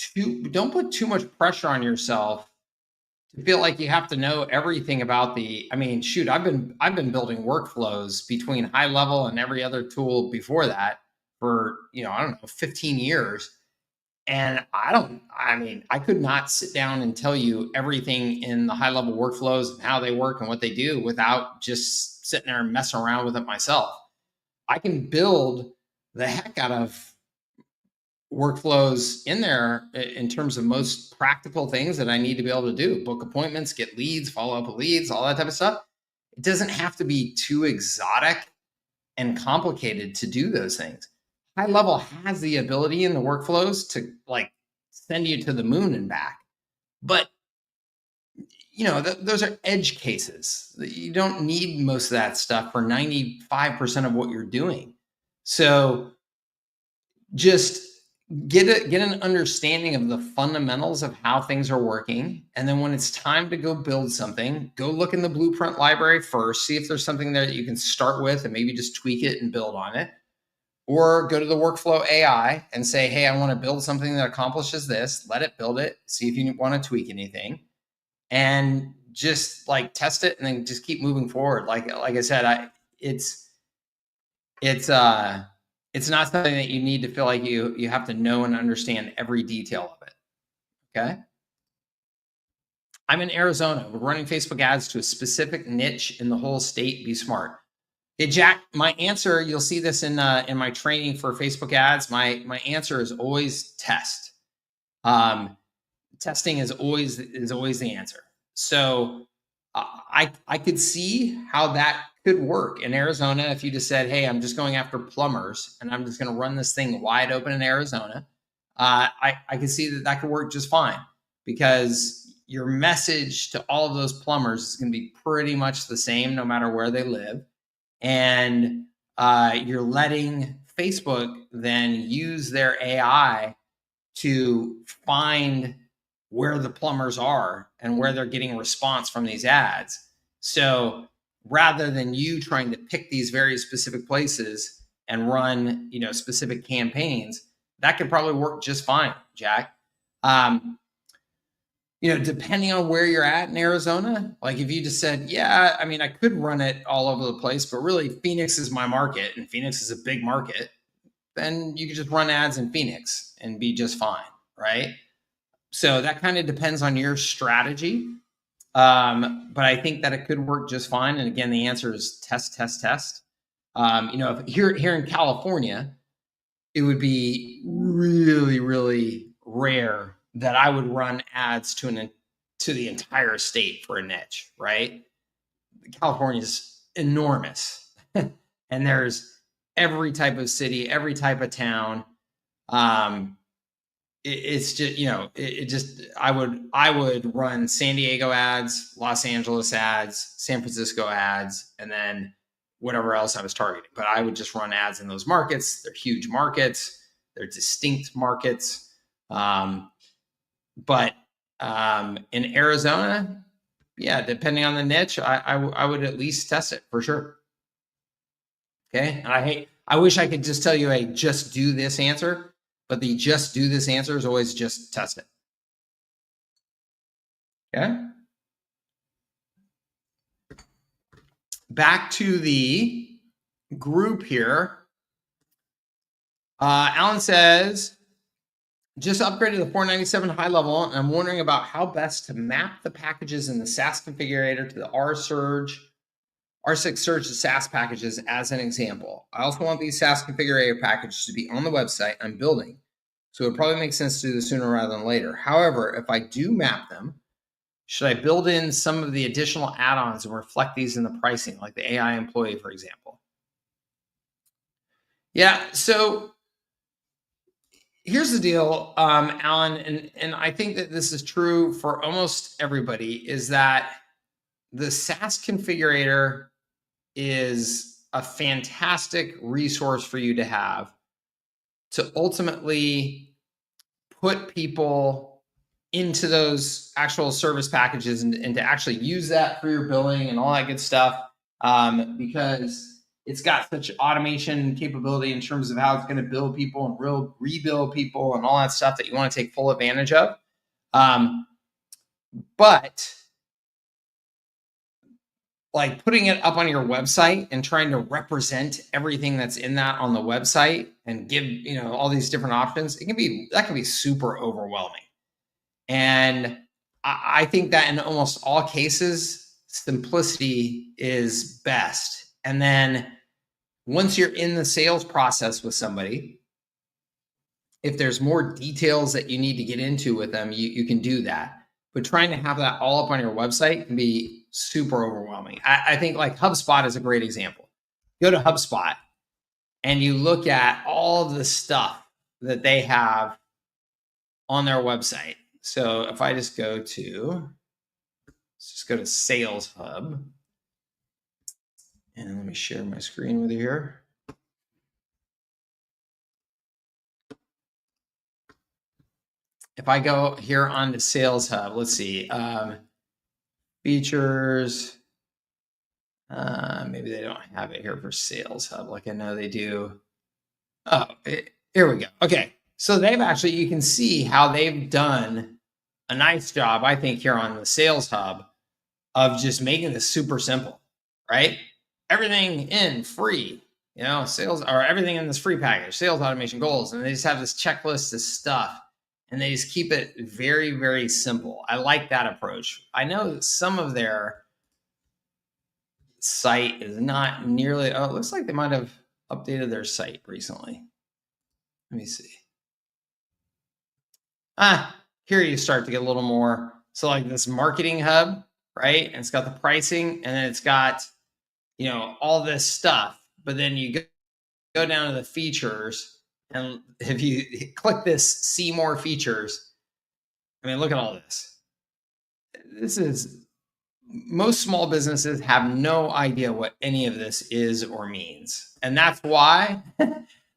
put too much pressure on yourself to feel like you have to know everything about I mean, shoot, I've been building workflows between HighLevel and every other tool before that for, I don't know, 15 years. And I could not sit down and tell you everything in the HighLevel workflows and how they work and what they do without just sitting there and messing around with it myself. I can build the heck out of workflows in there in terms of most practical things that I need to be able to do: book appointments, get leads, follow up with leads, all that type of stuff. It doesn't have to be too exotic and complicated to do those things. HighLevel has the ability in the workflows to send you to the moon and back. But those are edge cases. You don't need most of that stuff for 95% of what you're doing. So just get an understanding of the fundamentals of how things are working. And then when it's time to go build something, go look in the blueprint library first, see if there's something there that you can start with and maybe just tweak it and build on it. Or go to the workflow AI and say, hey, I want to build something that accomplishes this. Let it build it. See if you want to tweak anything, and just test it, and then just keep moving forward. Like I said, it's not something that you need to feel like you have to know and understand every detail of it. Okay. I'm in Arizona. We're running Facebook ads to a specific niche in the whole state. Be smart. Hey, Jack, my answer, you'll see this in my training for Facebook ads. My answer is always test. Testing is always the answer. So I could see how that could work in Arizona if you just said, hey, I'm just going after plumbers and I'm just going to run this thing wide open in Arizona. I could see that could work just fine, because your message to all of those plumbers is going to be pretty much the same no matter where they live. And you're letting Facebook then use their AI to find where the plumbers are and where they're getting response from these ads. So rather than you trying to pick these very specific places and run, specific campaigns, that could probably work just fine, Jack. Depending on where you're at in Arizona, like if you just said, yeah, I could run it all over the place, but really Phoenix is my market and Phoenix is a big market, then you could just run ads in Phoenix and be just fine, right? So that kind of depends on your strategy. But I think that it could work just fine. And again, the answer is test, test, test. If here in California, it would be really, really rare that I would run ads to the entire state for a niche, right? California is enormous, and there's every type of city, every type of town. It's just, I would run San Diego ads, Los Angeles ads, San Francisco ads, and then whatever else I was targeting. But I would just run ads in those markets. They're huge markets. They're distinct markets. But in Arizona, yeah, depending on the niche, I would at least test it for sure. Okay. And I wish I could just tell you a just do this answer, but the just do this answer is always just test it. Okay. Back to the group here. Alan says, just upgraded the 497 HighLevel, and I'm wondering about how best to map the packages in the SaaS configurator to the R6 Surge to SaaS packages as an example. I also want these SaaS configurator packages to be on the website I'm building, so it would probably make sense to do this sooner rather than later. However, if I do map them, should I build in some of the additional add-ons and reflect these in the pricing, like the AI employee, for example? Yeah, so here's the deal, Alan, and I think that this is true for almost everybody, is that the SaaS configurator is a fantastic resource for you to have to ultimately put people into those actual service packages and to actually use that for your billing and all that good stuff, because it's got such automation capability in terms of how it's going to bill people and rebill people and all that stuff that you want to take full advantage of. But like putting it up on your website and trying to represent everything that's in that on the website and give, all these different options, that can be super overwhelming. And I think that in almost all cases, simplicity is best. And then once you're in the sales process with somebody, if there's more details that you need to get into with them, you can do that. But trying to have that all up on your website can be super overwhelming. I think like HubSpot is a great example. Go to HubSpot and you look at all the stuff that they have on their website. So if I just go to Sales Hub, and let me share my screen with you here. If I go here on the Sales Hub, let's see, features. Maybe they don't have it here for Sales Hub like I know they do. Oh, here we go. Okay. So you can see how they've done a nice job, I think, here on the Sales Hub of just making this super simple, right? Everything in free, sales, or everything in this free package, sales automation goals. And they just have this checklist of stuff and they just keep it very, very simple. I like that approach. I know that some of their site is not nearly, it looks like they might have updated their site recently. Let me see. Here you start to get a little more. So like this marketing hub, right? And it's got the pricing and then it's got, all this stuff. But then you go down to the features, and if you click this, see more features. I mean, look at all this. Most small businesses have no idea what any of this is or means. And that's why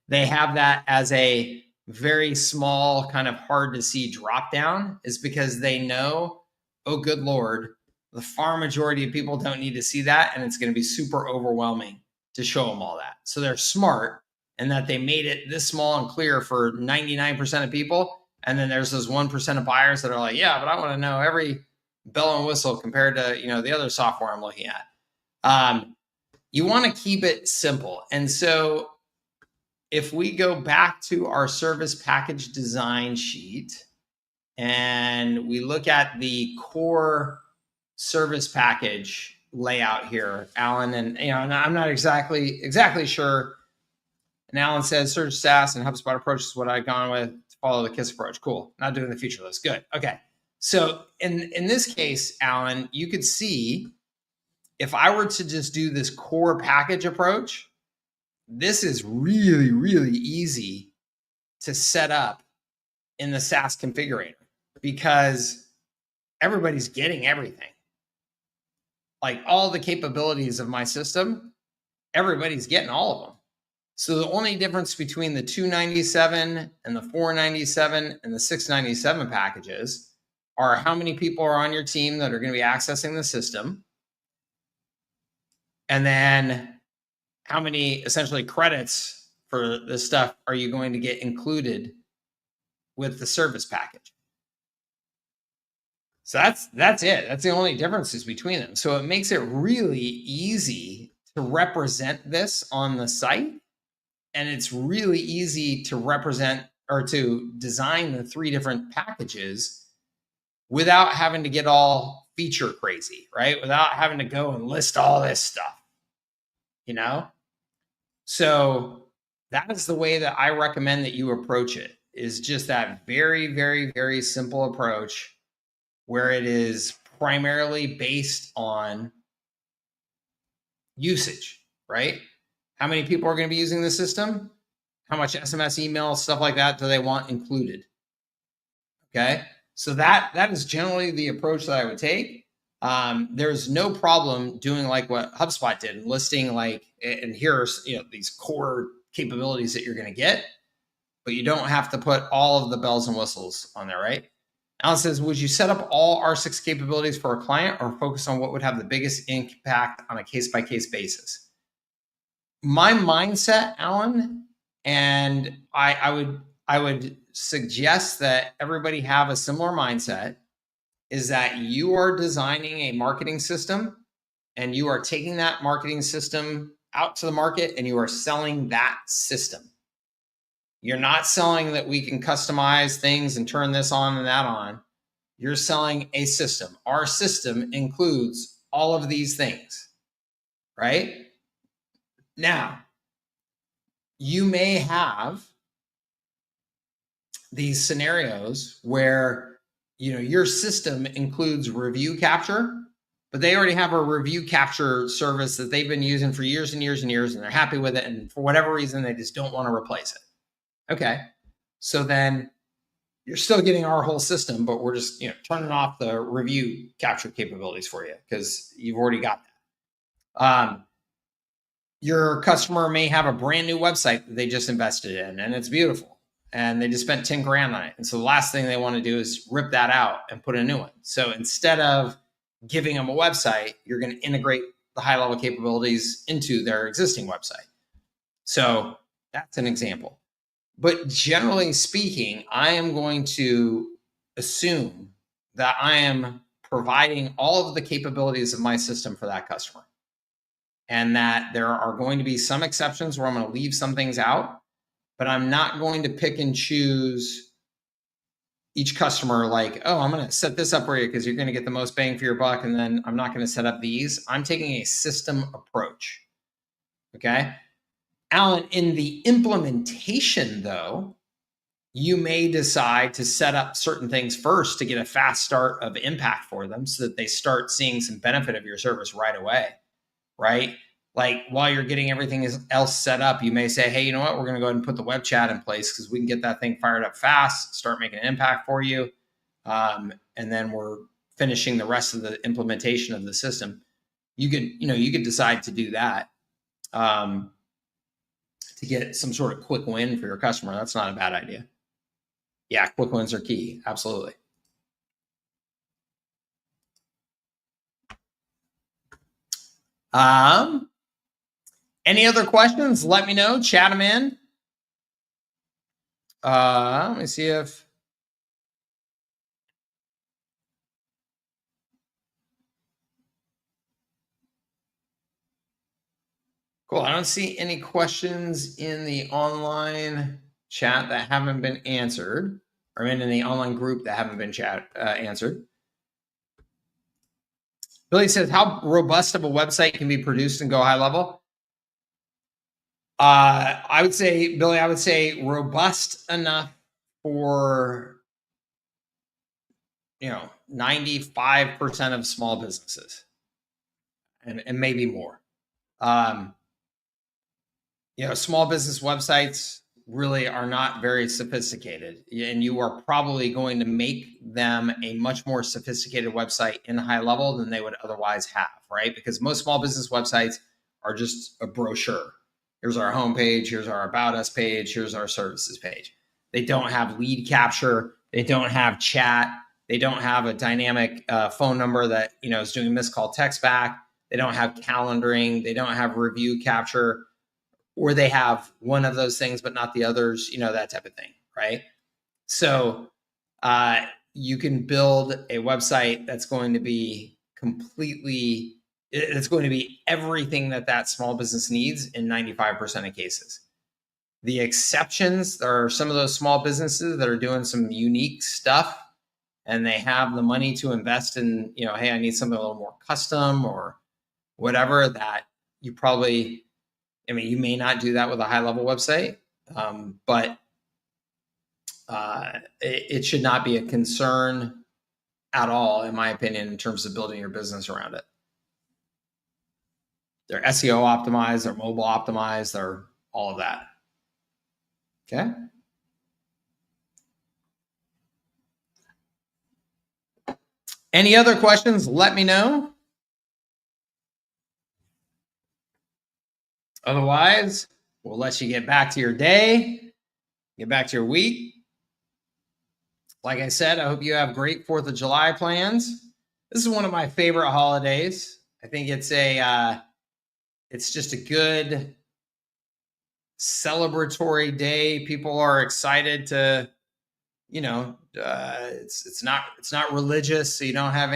they have that as a very small, kind of hard to see drop down, is because they know, oh, good Lord, the far majority of people don't need to see that. And it's going to be super overwhelming to show them all that. So they're smart in that they made it this small and clear for 99% of people. And then there's those 1% of buyers that are like, yeah, but I want to know every bell and whistle compared to, the other software I'm looking at. You want to keep it simple. And so if we go back to our service package design sheet and we look at the core service package layout here, Alan, and I'm not exactly sure. And Alan says Surge SaaS and HubSpot approach is what I've gone with to follow the KISS approach. Cool. Not doing the feature list. Good. Okay. So in this case, Alan, you could see if I were to just do this core package approach, this is really, really easy to set up in the SaaS configurator because everybody's getting everything. Like all the capabilities of my system, everybody's getting all of them. So the only difference between the 297 and the 497 and the 697 packages are how many people are on your team that are going to be accessing the system. And then how many essentially credits for this stuff are you going to get included with the service package? So that's it. That's the only differences between them. So it makes it really easy to represent this on the site. And it's really easy to represent or to design the 3 different packages without having to get all feature crazy, right? Without having to go and list all this stuff, you know? So that is the way that I recommend that you approach it, is just that very, very, very simple approach where it is primarily based on usage, right? How many people are going to be using the system? How much SMS, email, stuff like that do they want included? Okay, so that is generally the approach that I would take. There's no problem doing like what HubSpot did, listing like, and here's these core capabilities that you're going to get, but you don't have to put all of the bells and whistles on there, right? Alan says, would you set up all R6 capabilities for a client or focus on what would have the biggest impact on a case-by-case basis? My mindset, Alan, and I would suggest that everybody have a similar mindset, is that you are designing a marketing system and you are taking that marketing system out to the market and you are selling that system. You're not selling that we can customize things and turn this on and that on. You're selling a system. Our system includes all of these things, right? Now, you may have these scenarios where your system includes review capture, but they already have a review capture service that they've been using for years and years and years, and they're happy with it, and for whatever reason they just don't want to replace it. Okay, so then you're still getting our whole system, but we're just turning off the review capture capabilities for you because you've already got that. Your customer may have a brand new website that they just invested in, and it's beautiful, and they just spent 10 grand on it. And so the last thing they want to do is rip that out and put a new one. So instead of giving them a website, you're going to integrate the HighLevel capabilities into their existing website. So that's an example. But generally speaking, I am going to assume that I am providing all of the capabilities of my system for that customer, and that there are going to be some exceptions where I'm going to leave some things out, but I'm not going to pick and choose each customer like, oh, I'm going to set this up for you because you're going to get the most bang for your buck, and then I'm not going to set up these. I'm taking a system approach. Okay. Alan, in the implementation, though, you may decide to set up certain things first to get a fast start of impact for them so that they start seeing some benefit of your service right away, right? Like while you're getting everything else set up, you may say, hey, you know what? We're going to go ahead and put the web chat in place because we can get that thing fired up fast, start making an impact for you. And then we're finishing the rest of the implementation of the system. You could decide to do that. To get some sort of quick win for your customer. That's not a bad idea. Yeah, quick wins are key. Absolutely. Any other questions? Let me know. Chat them in. Let me see if... Cool. I don't see any questions in the online chat that haven't been answered, or in the online group that haven't been answered. Billy says, how robust of a website can be produced and go HighLevel? I would say, Billy, robust enough for 95% of small businesses, and maybe more. Small business websites really are not very sophisticated, and you are probably going to make them a much more sophisticated website in HighLevel than they would otherwise have, right? Because most small business websites are just a brochure. Here's our homepage, here's our About Us page, here's our services page. They don't have lead capture, they don't have chat, they don't have a dynamic phone number that is doing missed call text back, they don't have calendaring, they don't have review capture. or they have one of those things but not the others, that type of thing, right? So you can build a website that's going to be it's going to be everything that small business needs in 95% of cases. The exceptions, there are some of those small businesses that are doing some unique stuff and they have the money to invest in, hey, I need something a little more custom or whatever, that you probably, you may not do that with a HighLevel website, but it should not be a concern at all, in my opinion, in terms of building your business around it. They're SEO optimized, they're mobile optimized, they're all of that. Okay. Any other questions? Let me know. Otherwise, we'll let you get back to your day, get back to your week. Like I said, I hope you have great 4th of July plans. This is one of my favorite holidays. I think it's just a good celebratory day. People are excited to, it's not religious, so you don't have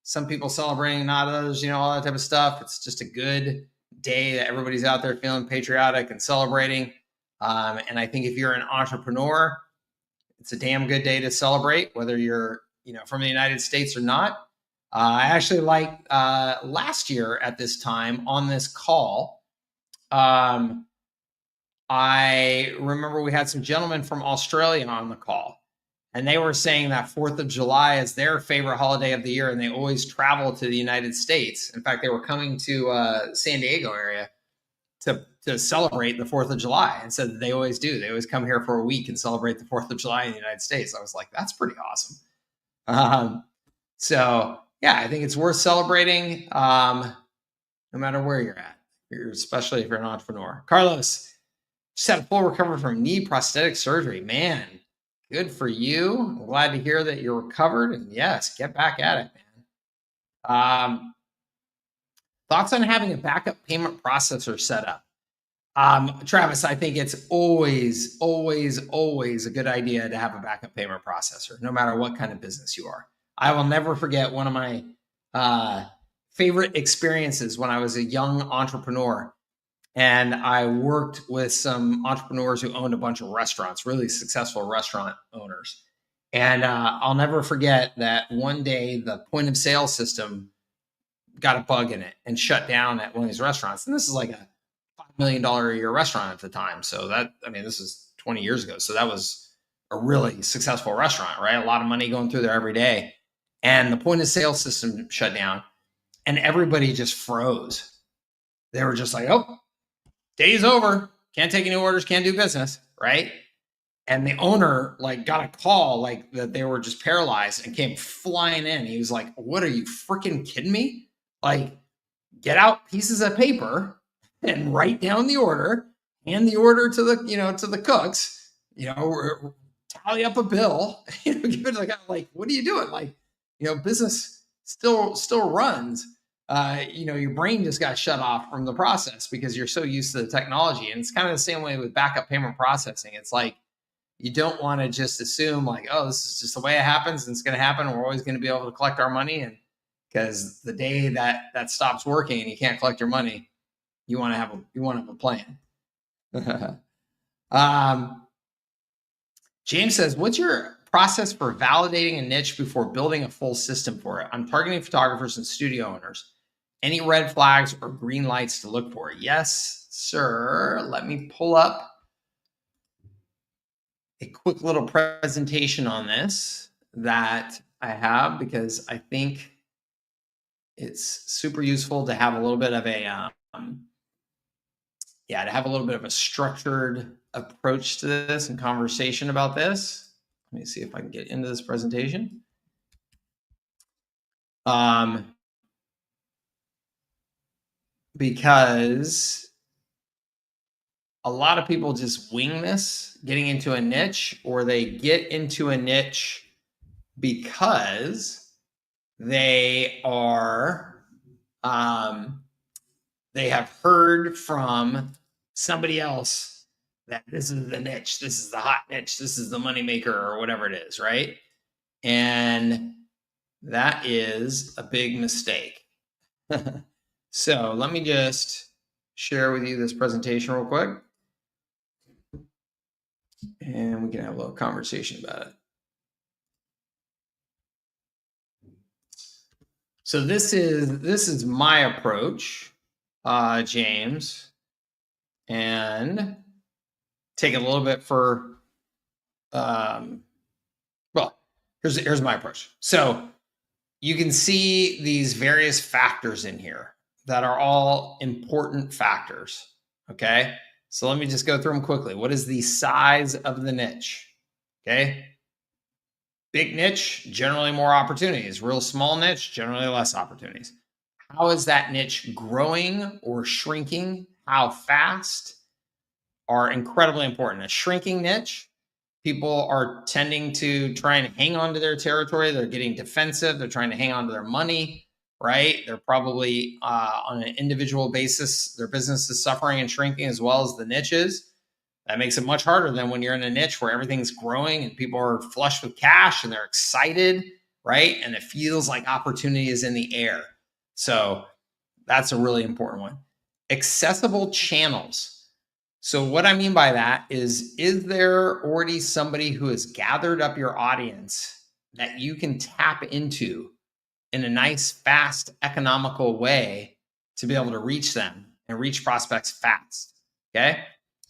some people celebrating, not others, all that type of stuff. It's just a good day that everybody's out there feeling patriotic and celebrating. And I think if you're an entrepreneur, it's a damn good day to celebrate, whether you're, from the United States or not. I actually last year at this time on this call, I remember we had some gentlemen from Australia on the call, and they were saying that 4th of July is their favorite holiday of the year, and they always travel to the United States. In fact, they were coming to San Diego area to celebrate the 4th of July, and said that they always do. They always come here for a week and celebrate the 4th of July in the United States. I was like, that's pretty awesome. So yeah, I think it's worth celebrating, no matter where you're at, especially if you're an entrepreneur. Carlos, just had a full recovery from knee prosthetic surgery. Man, good for you. I'm glad to hear that you're recovered. And yes, get back at it, man. Thoughts on having a backup payment processor set up? Travis, I think it's always, always, always a good idea to have a backup payment processor, no matter what kind of business you are. I will never forget one of my favorite experiences when I was a young entrepreneur. And I worked with some entrepreneurs who owned a bunch of restaurants, really successful restaurant owners. And I'll never forget that one day the point of sale system got a bug in it and shut down at one of these restaurants. And this is like a $5 million a year restaurant at the time. So this is 20 years ago. So that was a really successful restaurant, right? A lot of money going through there every day. And the point of sale system shut down and everybody just froze. They were just like, oh, day's over. Can't take any orders, can't do business, right? And the owner got a call that they were just paralyzed and came flying in. He was like, what, are you freaking kidding me? Get out pieces of paper and write down the order, hand the order to the cooks, tally up a bill, give it to the guy. What are you doing? Business still runs. Your brain just got shut off from the process because you're so used to the technology. And it's kind of the same way with backup payment processing. It's you don't want to just assume oh, this is just the way it happens and it's going to happen. And we're always going to be able to collect our money. And because the day that stops working and you can't collect your money, you want to have a plan. James says, what's your process for validating a niche before building a full system for it? I'm targeting photographers and studio owners. Any red flags or green lights to look for? Yes, sir. Let me pull up a quick little presentation on this that I have, because I think it's super useful to have a little bit of a structured approach to this and conversation about this. Let me see if I can get into this presentation. Because a lot of people just wing this, getting into a niche, or they get into a niche because they are, they have heard from somebody else that this is the niche, this is the hot niche, this is the moneymaker or whatever it is, right? And that is a big mistake. So let me just share with you this presentation real quick. And we can have a little conversation about it. So this is my approach, James, and take it a little bit for, well, here's my approach. So you can see these various factors in here that are all important factors. Okay. So let me just go through them quickly. What is the size of the niche? Okay. Big niche, generally more opportunities. Real small niche, generally less opportunities. How is that niche growing or shrinking? How fast are incredibly important. A shrinking niche, people are tending to try and hang on to their territory. They're getting defensive. They're trying to hang on to their money, right? They're probably on an individual basis, their business is suffering and shrinking as well as the niches. That makes it much harder than when you're in a niche where everything's growing and people are flush with cash and they're excited, right? And it feels like opportunity is in the air. So that's a really important one. Accessible channels. So what I mean by that is there already somebody who has gathered up your audience that you can tap into in a nice, fast, economical way to be able to reach them and reach prospects fast? Okay.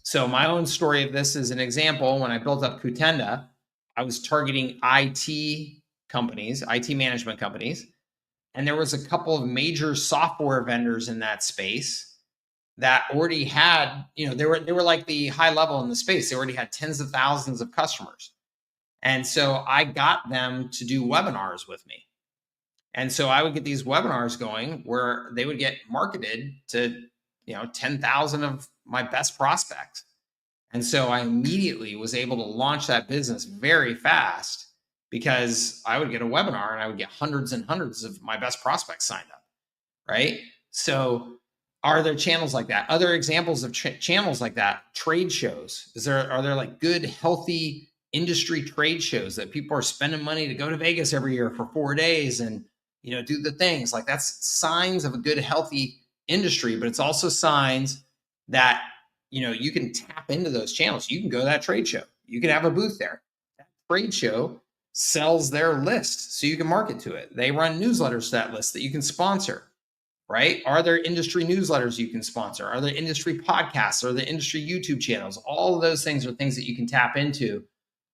So my own story of this is an example. When I built up Kutenda, I was targeting IT companies, IT management companies, and there was a couple of major software vendors in that space that already had, they were like the HighLevel in the space. They already had tens of thousands of customers. And so I got them to do webinars with me. And so I would get these webinars going where they would get marketed to, 10,000 of my best prospects. And so I immediately was able to launch that business very fast because I would get a webinar and I would get hundreds and hundreds of my best prospects signed up, right? So are there channels like that? Other examples of channels like that, trade shows. Are there like good, healthy industry trade shows that people are spending money to go to Vegas every year for 4 days and, do the things? Like, that's signs of a good, healthy industry, but it's also signs that, you can tap into those channels. You can go to that trade show. You can have a booth there. That trade show sells their list so you can market to it. They run newsletters to that list that you can sponsor. Right? Are there industry newsletters you can sponsor? Are there industry podcasts? Are there industry YouTube channels? All of those things are things that you can tap into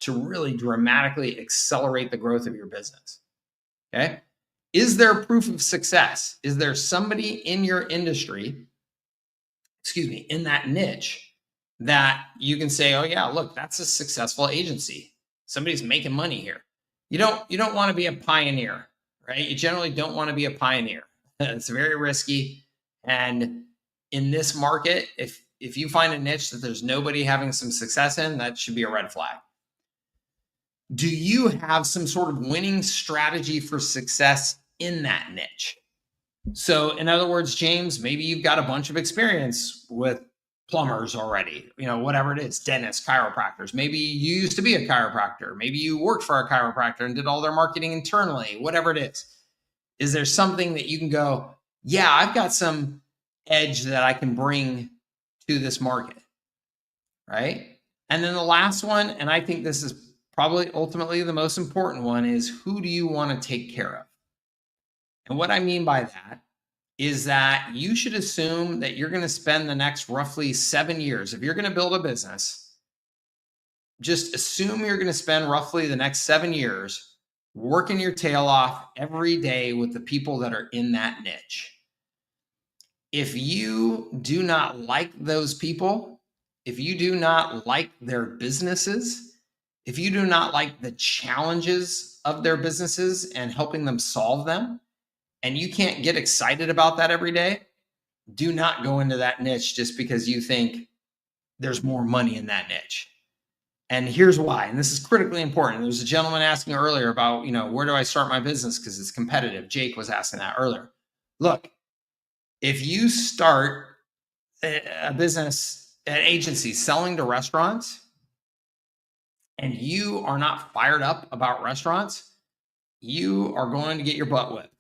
to really dramatically accelerate the growth of your business. Okay. Is there proof of success? Is there somebody in your industry, in that niche that you can say, oh yeah, look, that's a successful agency. Somebody's making money here. You don't want to be a pioneer, right? You generally don't want to be a pioneer. It's very risky. And in this market, if you find a niche that there's nobody having some success in, that should be a red flag. Do you have some sort of winning strategy for success in that niche? So in other words, James, maybe you've got a bunch of experience with plumbers already, whatever it is, dentists, chiropractors. Maybe you used to be a chiropractor. Maybe you worked for a chiropractor and did all their marketing internally, whatever it is. Is there something that you can go, yeah, I've got some edge that I can bring to this market, right? And then the last one, and I think this is probably ultimately the most important one, is who do you want to take care of? And what I mean by that is that you should assume that you're going to spend the next roughly 7 years. If you're going to build a business, just assume you're going to spend roughly the next 7 years working your tail off every day with the people that are in that niche. If you do not like those people, if you do not like their businesses, if you do not like the challenges of their businesses and helping them solve them, and you can't get excited about that every day, do not go into that niche just because you think there's more money in that niche. And here's why, and this is critically important. There was a gentleman asking earlier about, where do I start my business because it's competitive. Jake was asking that earlier. Look, if you start a business an agency selling to restaurants and you are not fired up about restaurants, you are going to get your butt whipped.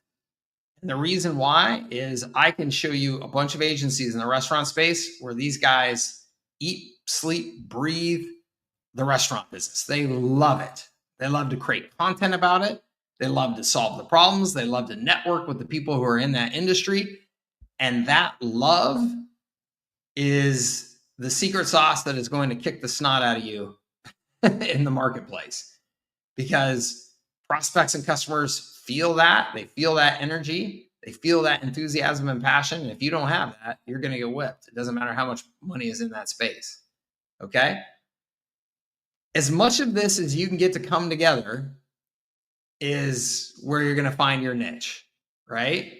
And the reason why is I can show you a bunch of agencies in the restaurant space where these guys eat, sleep, breathe the restaurant business. They love it. They love to create content about it. They love to solve the problems. They love to network with the people who are in that industry. And that love is the secret sauce that is going to kick the snot out of you in the marketplace, because prospects and customers feel that. They feel that energy. They feel that enthusiasm and passion. And if you don't have that, you're going to get whipped. It doesn't matter how much money is in that space. Okay? As much of this as you can get to come together is where you're going to find your niche, right?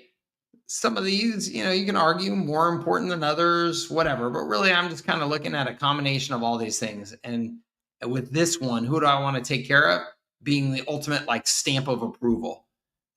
Some of these, you can argue more important than others, whatever. But really, I'm just kind of looking at a combination of all these things. And with this one, who do I want to take care of? Being the ultimate stamp of approval.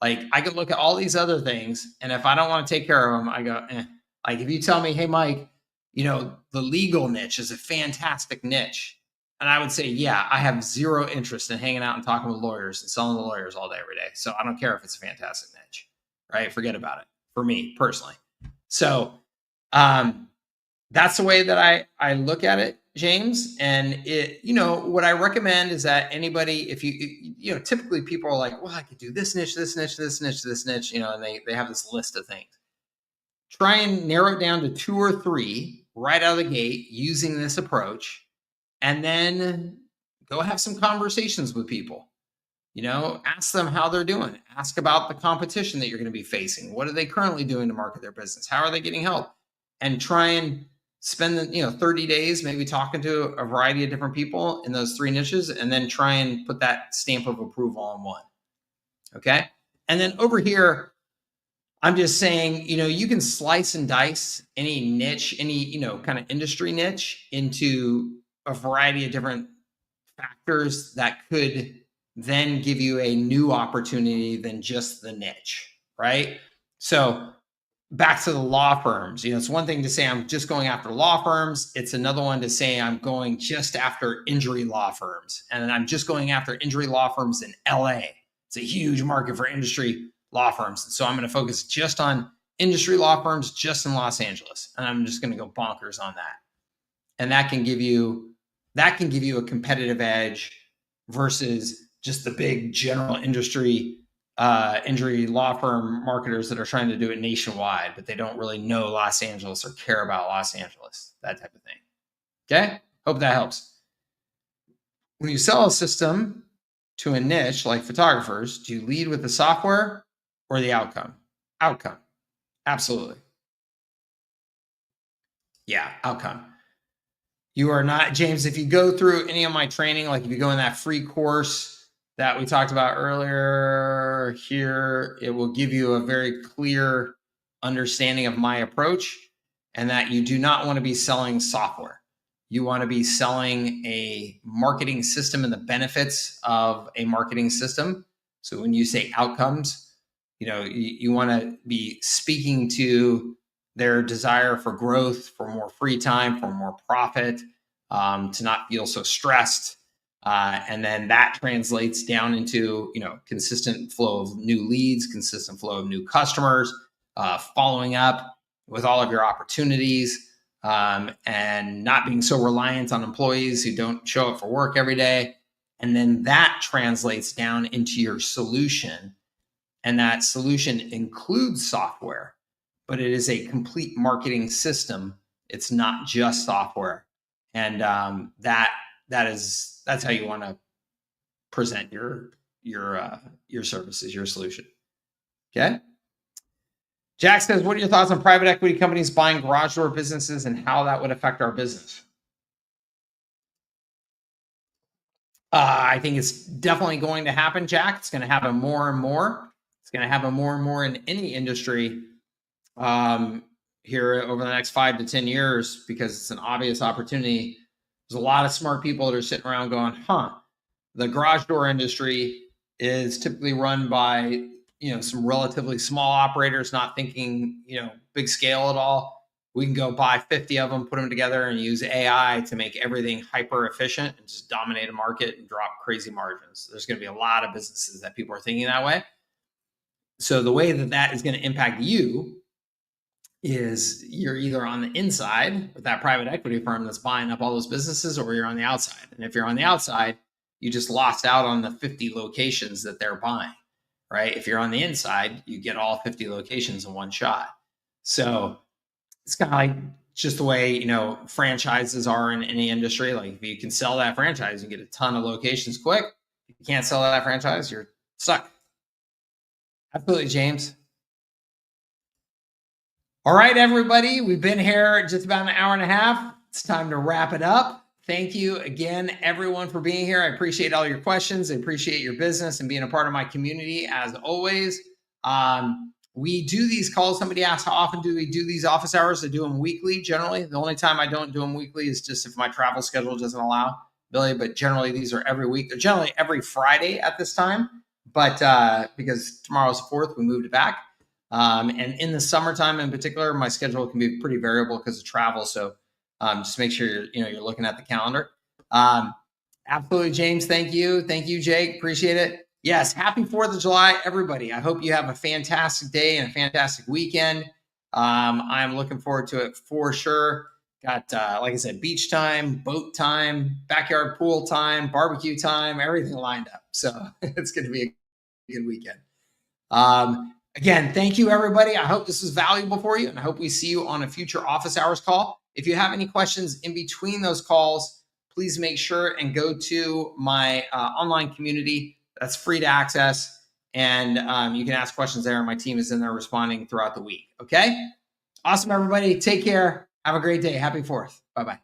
I could look at all these other things, and if I don't want to take care of them, I go, eh. If you tell me, hey, Mike, the legal niche is a fantastic niche. And I would say, yeah, I have zero interest in hanging out and talking with lawyers and selling to lawyers all day, every day. So I don't care if it's a fantastic niche, right? Forget about it for me personally. So that's the way that I look at it, James. And what I recommend is that anybody, if you typically people are like, well, I could do this niche, this niche, this niche, this niche, and they have this list of things. Try and narrow it down to 2 or 3 right out of the gate using this approach. And then go have some conversations with people. Ask them how they're doing. Ask about the competition that you're going to be facing. What are they currently doing to market their business? How are they getting help? And try and spend 30 days maybe talking to a variety of different people in those 3 niches, and then try and put that stamp of approval on one. Okay? And then over here, I'm just saying, you can slice and dice any niche, any, kind of industry niche into a variety of different factors that could then give you a new opportunity than just the niche, right? So back to the law firms, it's one thing to say I'm just going after law firms. It's another one to say I'm going just after injury law firms. And I'm just going after injury law firms in LA. It's a huge market for industry law firms. So I'm going to focus just on industry law firms just in Los Angeles. And I'm just going to go bonkers on that. And that can give you a competitive edge versus just the big general industry injury law firm marketers that are trying to do it nationwide, but they don't really know Los Angeles or care about Los Angeles, that type of thing. Okay? Hope that helps. When you sell a system to a niche like photographers, do you lead with the software or the outcome? Outcome. Absolutely. Yeah, outcome. You are not, James, if you go through any of my training, if you go in that free course that we talked about earlier here, it will give you a very clear understanding of my approach, and that you do not want to be selling software. You want to be selling a marketing system and the benefits of a marketing system. So when you say outcomes, you want to be speaking to their desire for growth, for more free time, for more profit, to not feel so stressed. And then that translates down into, consistent flow of new leads, consistent flow of new customers, following up with all of your opportunities, and not being so reliant on employees who don't show up for work every day. And then that translates down into your solution. And that solution includes software, but it is a complete marketing system. It's not just software. And that's how you want to present your services, your solution. Okay. Jack says, what are your thoughts on private equity companies buying garage door businesses and how that would affect our business? I think it's definitely going to happen, Jack. It's going to happen more and more. It's going to happen more and more in any industry here over the next 5 to 10 years, because it's an obvious opportunity. There's a lot of smart people that are sitting around going, the garage door industry is typically run by, some relatively small operators, not thinking, big scale at all. we can go buy 50 of them, put them together, and use AI to make everything hyper efficient and just dominate a market and drop crazy margins. There's going to be a lot of businesses that people are thinking that way. So the way that that is going to impact you is you're either on the inside with that private equity firm that's buying up all those businesses, or you're on the outside. And if you're on the outside, you just lost out on the 50 locations that they're buying, right? If you're on the inside, you get all 50 locations in one shot. So it's kind of like just the way, you know, franchises are in any industry. Like if you can sell that franchise, you get a ton of locations quick. If you can't sell that franchise, you're stuck. Absolutely, James. All right, everybody, we've been here just about an hour and a half. It's time to wrap it up. Thank you again, everyone, for being here. I appreciate all your questions. I appreciate your business and being a part of my community, as always. We do these calls. Somebody asked, how often do we do these office hours? I do them weekly, generally. The only time I don't do them weekly is just if my travel schedule doesn't allow, Billy, but generally these are every week. They're generally every Friday at this time, but because tomorrow's the 4th, we moved it back. And in the summertime in particular, my schedule can be pretty variable because of travel. So just make sure you're looking at the calendar. Absolutely, James. Thank you. Thank you, Jake. Appreciate it. Yes. Happy 4th of July, everybody. I hope you have a fantastic day and a fantastic weekend. I'm looking forward to it for sure. Got, like I said, beach time, boat time, backyard pool time, barbecue time, everything lined up. So it's going to be a good weekend. Again, thank you, everybody. I hope this was valuable for you, and I hope we see you on a future office hours call. If you have any questions in between those calls, please make sure and go to my online community. That's free to access, and you can ask questions there, and my team is in there responding throughout the week. Okay? Awesome, everybody. Take care. Have a great day. Happy 4th. Bye-bye.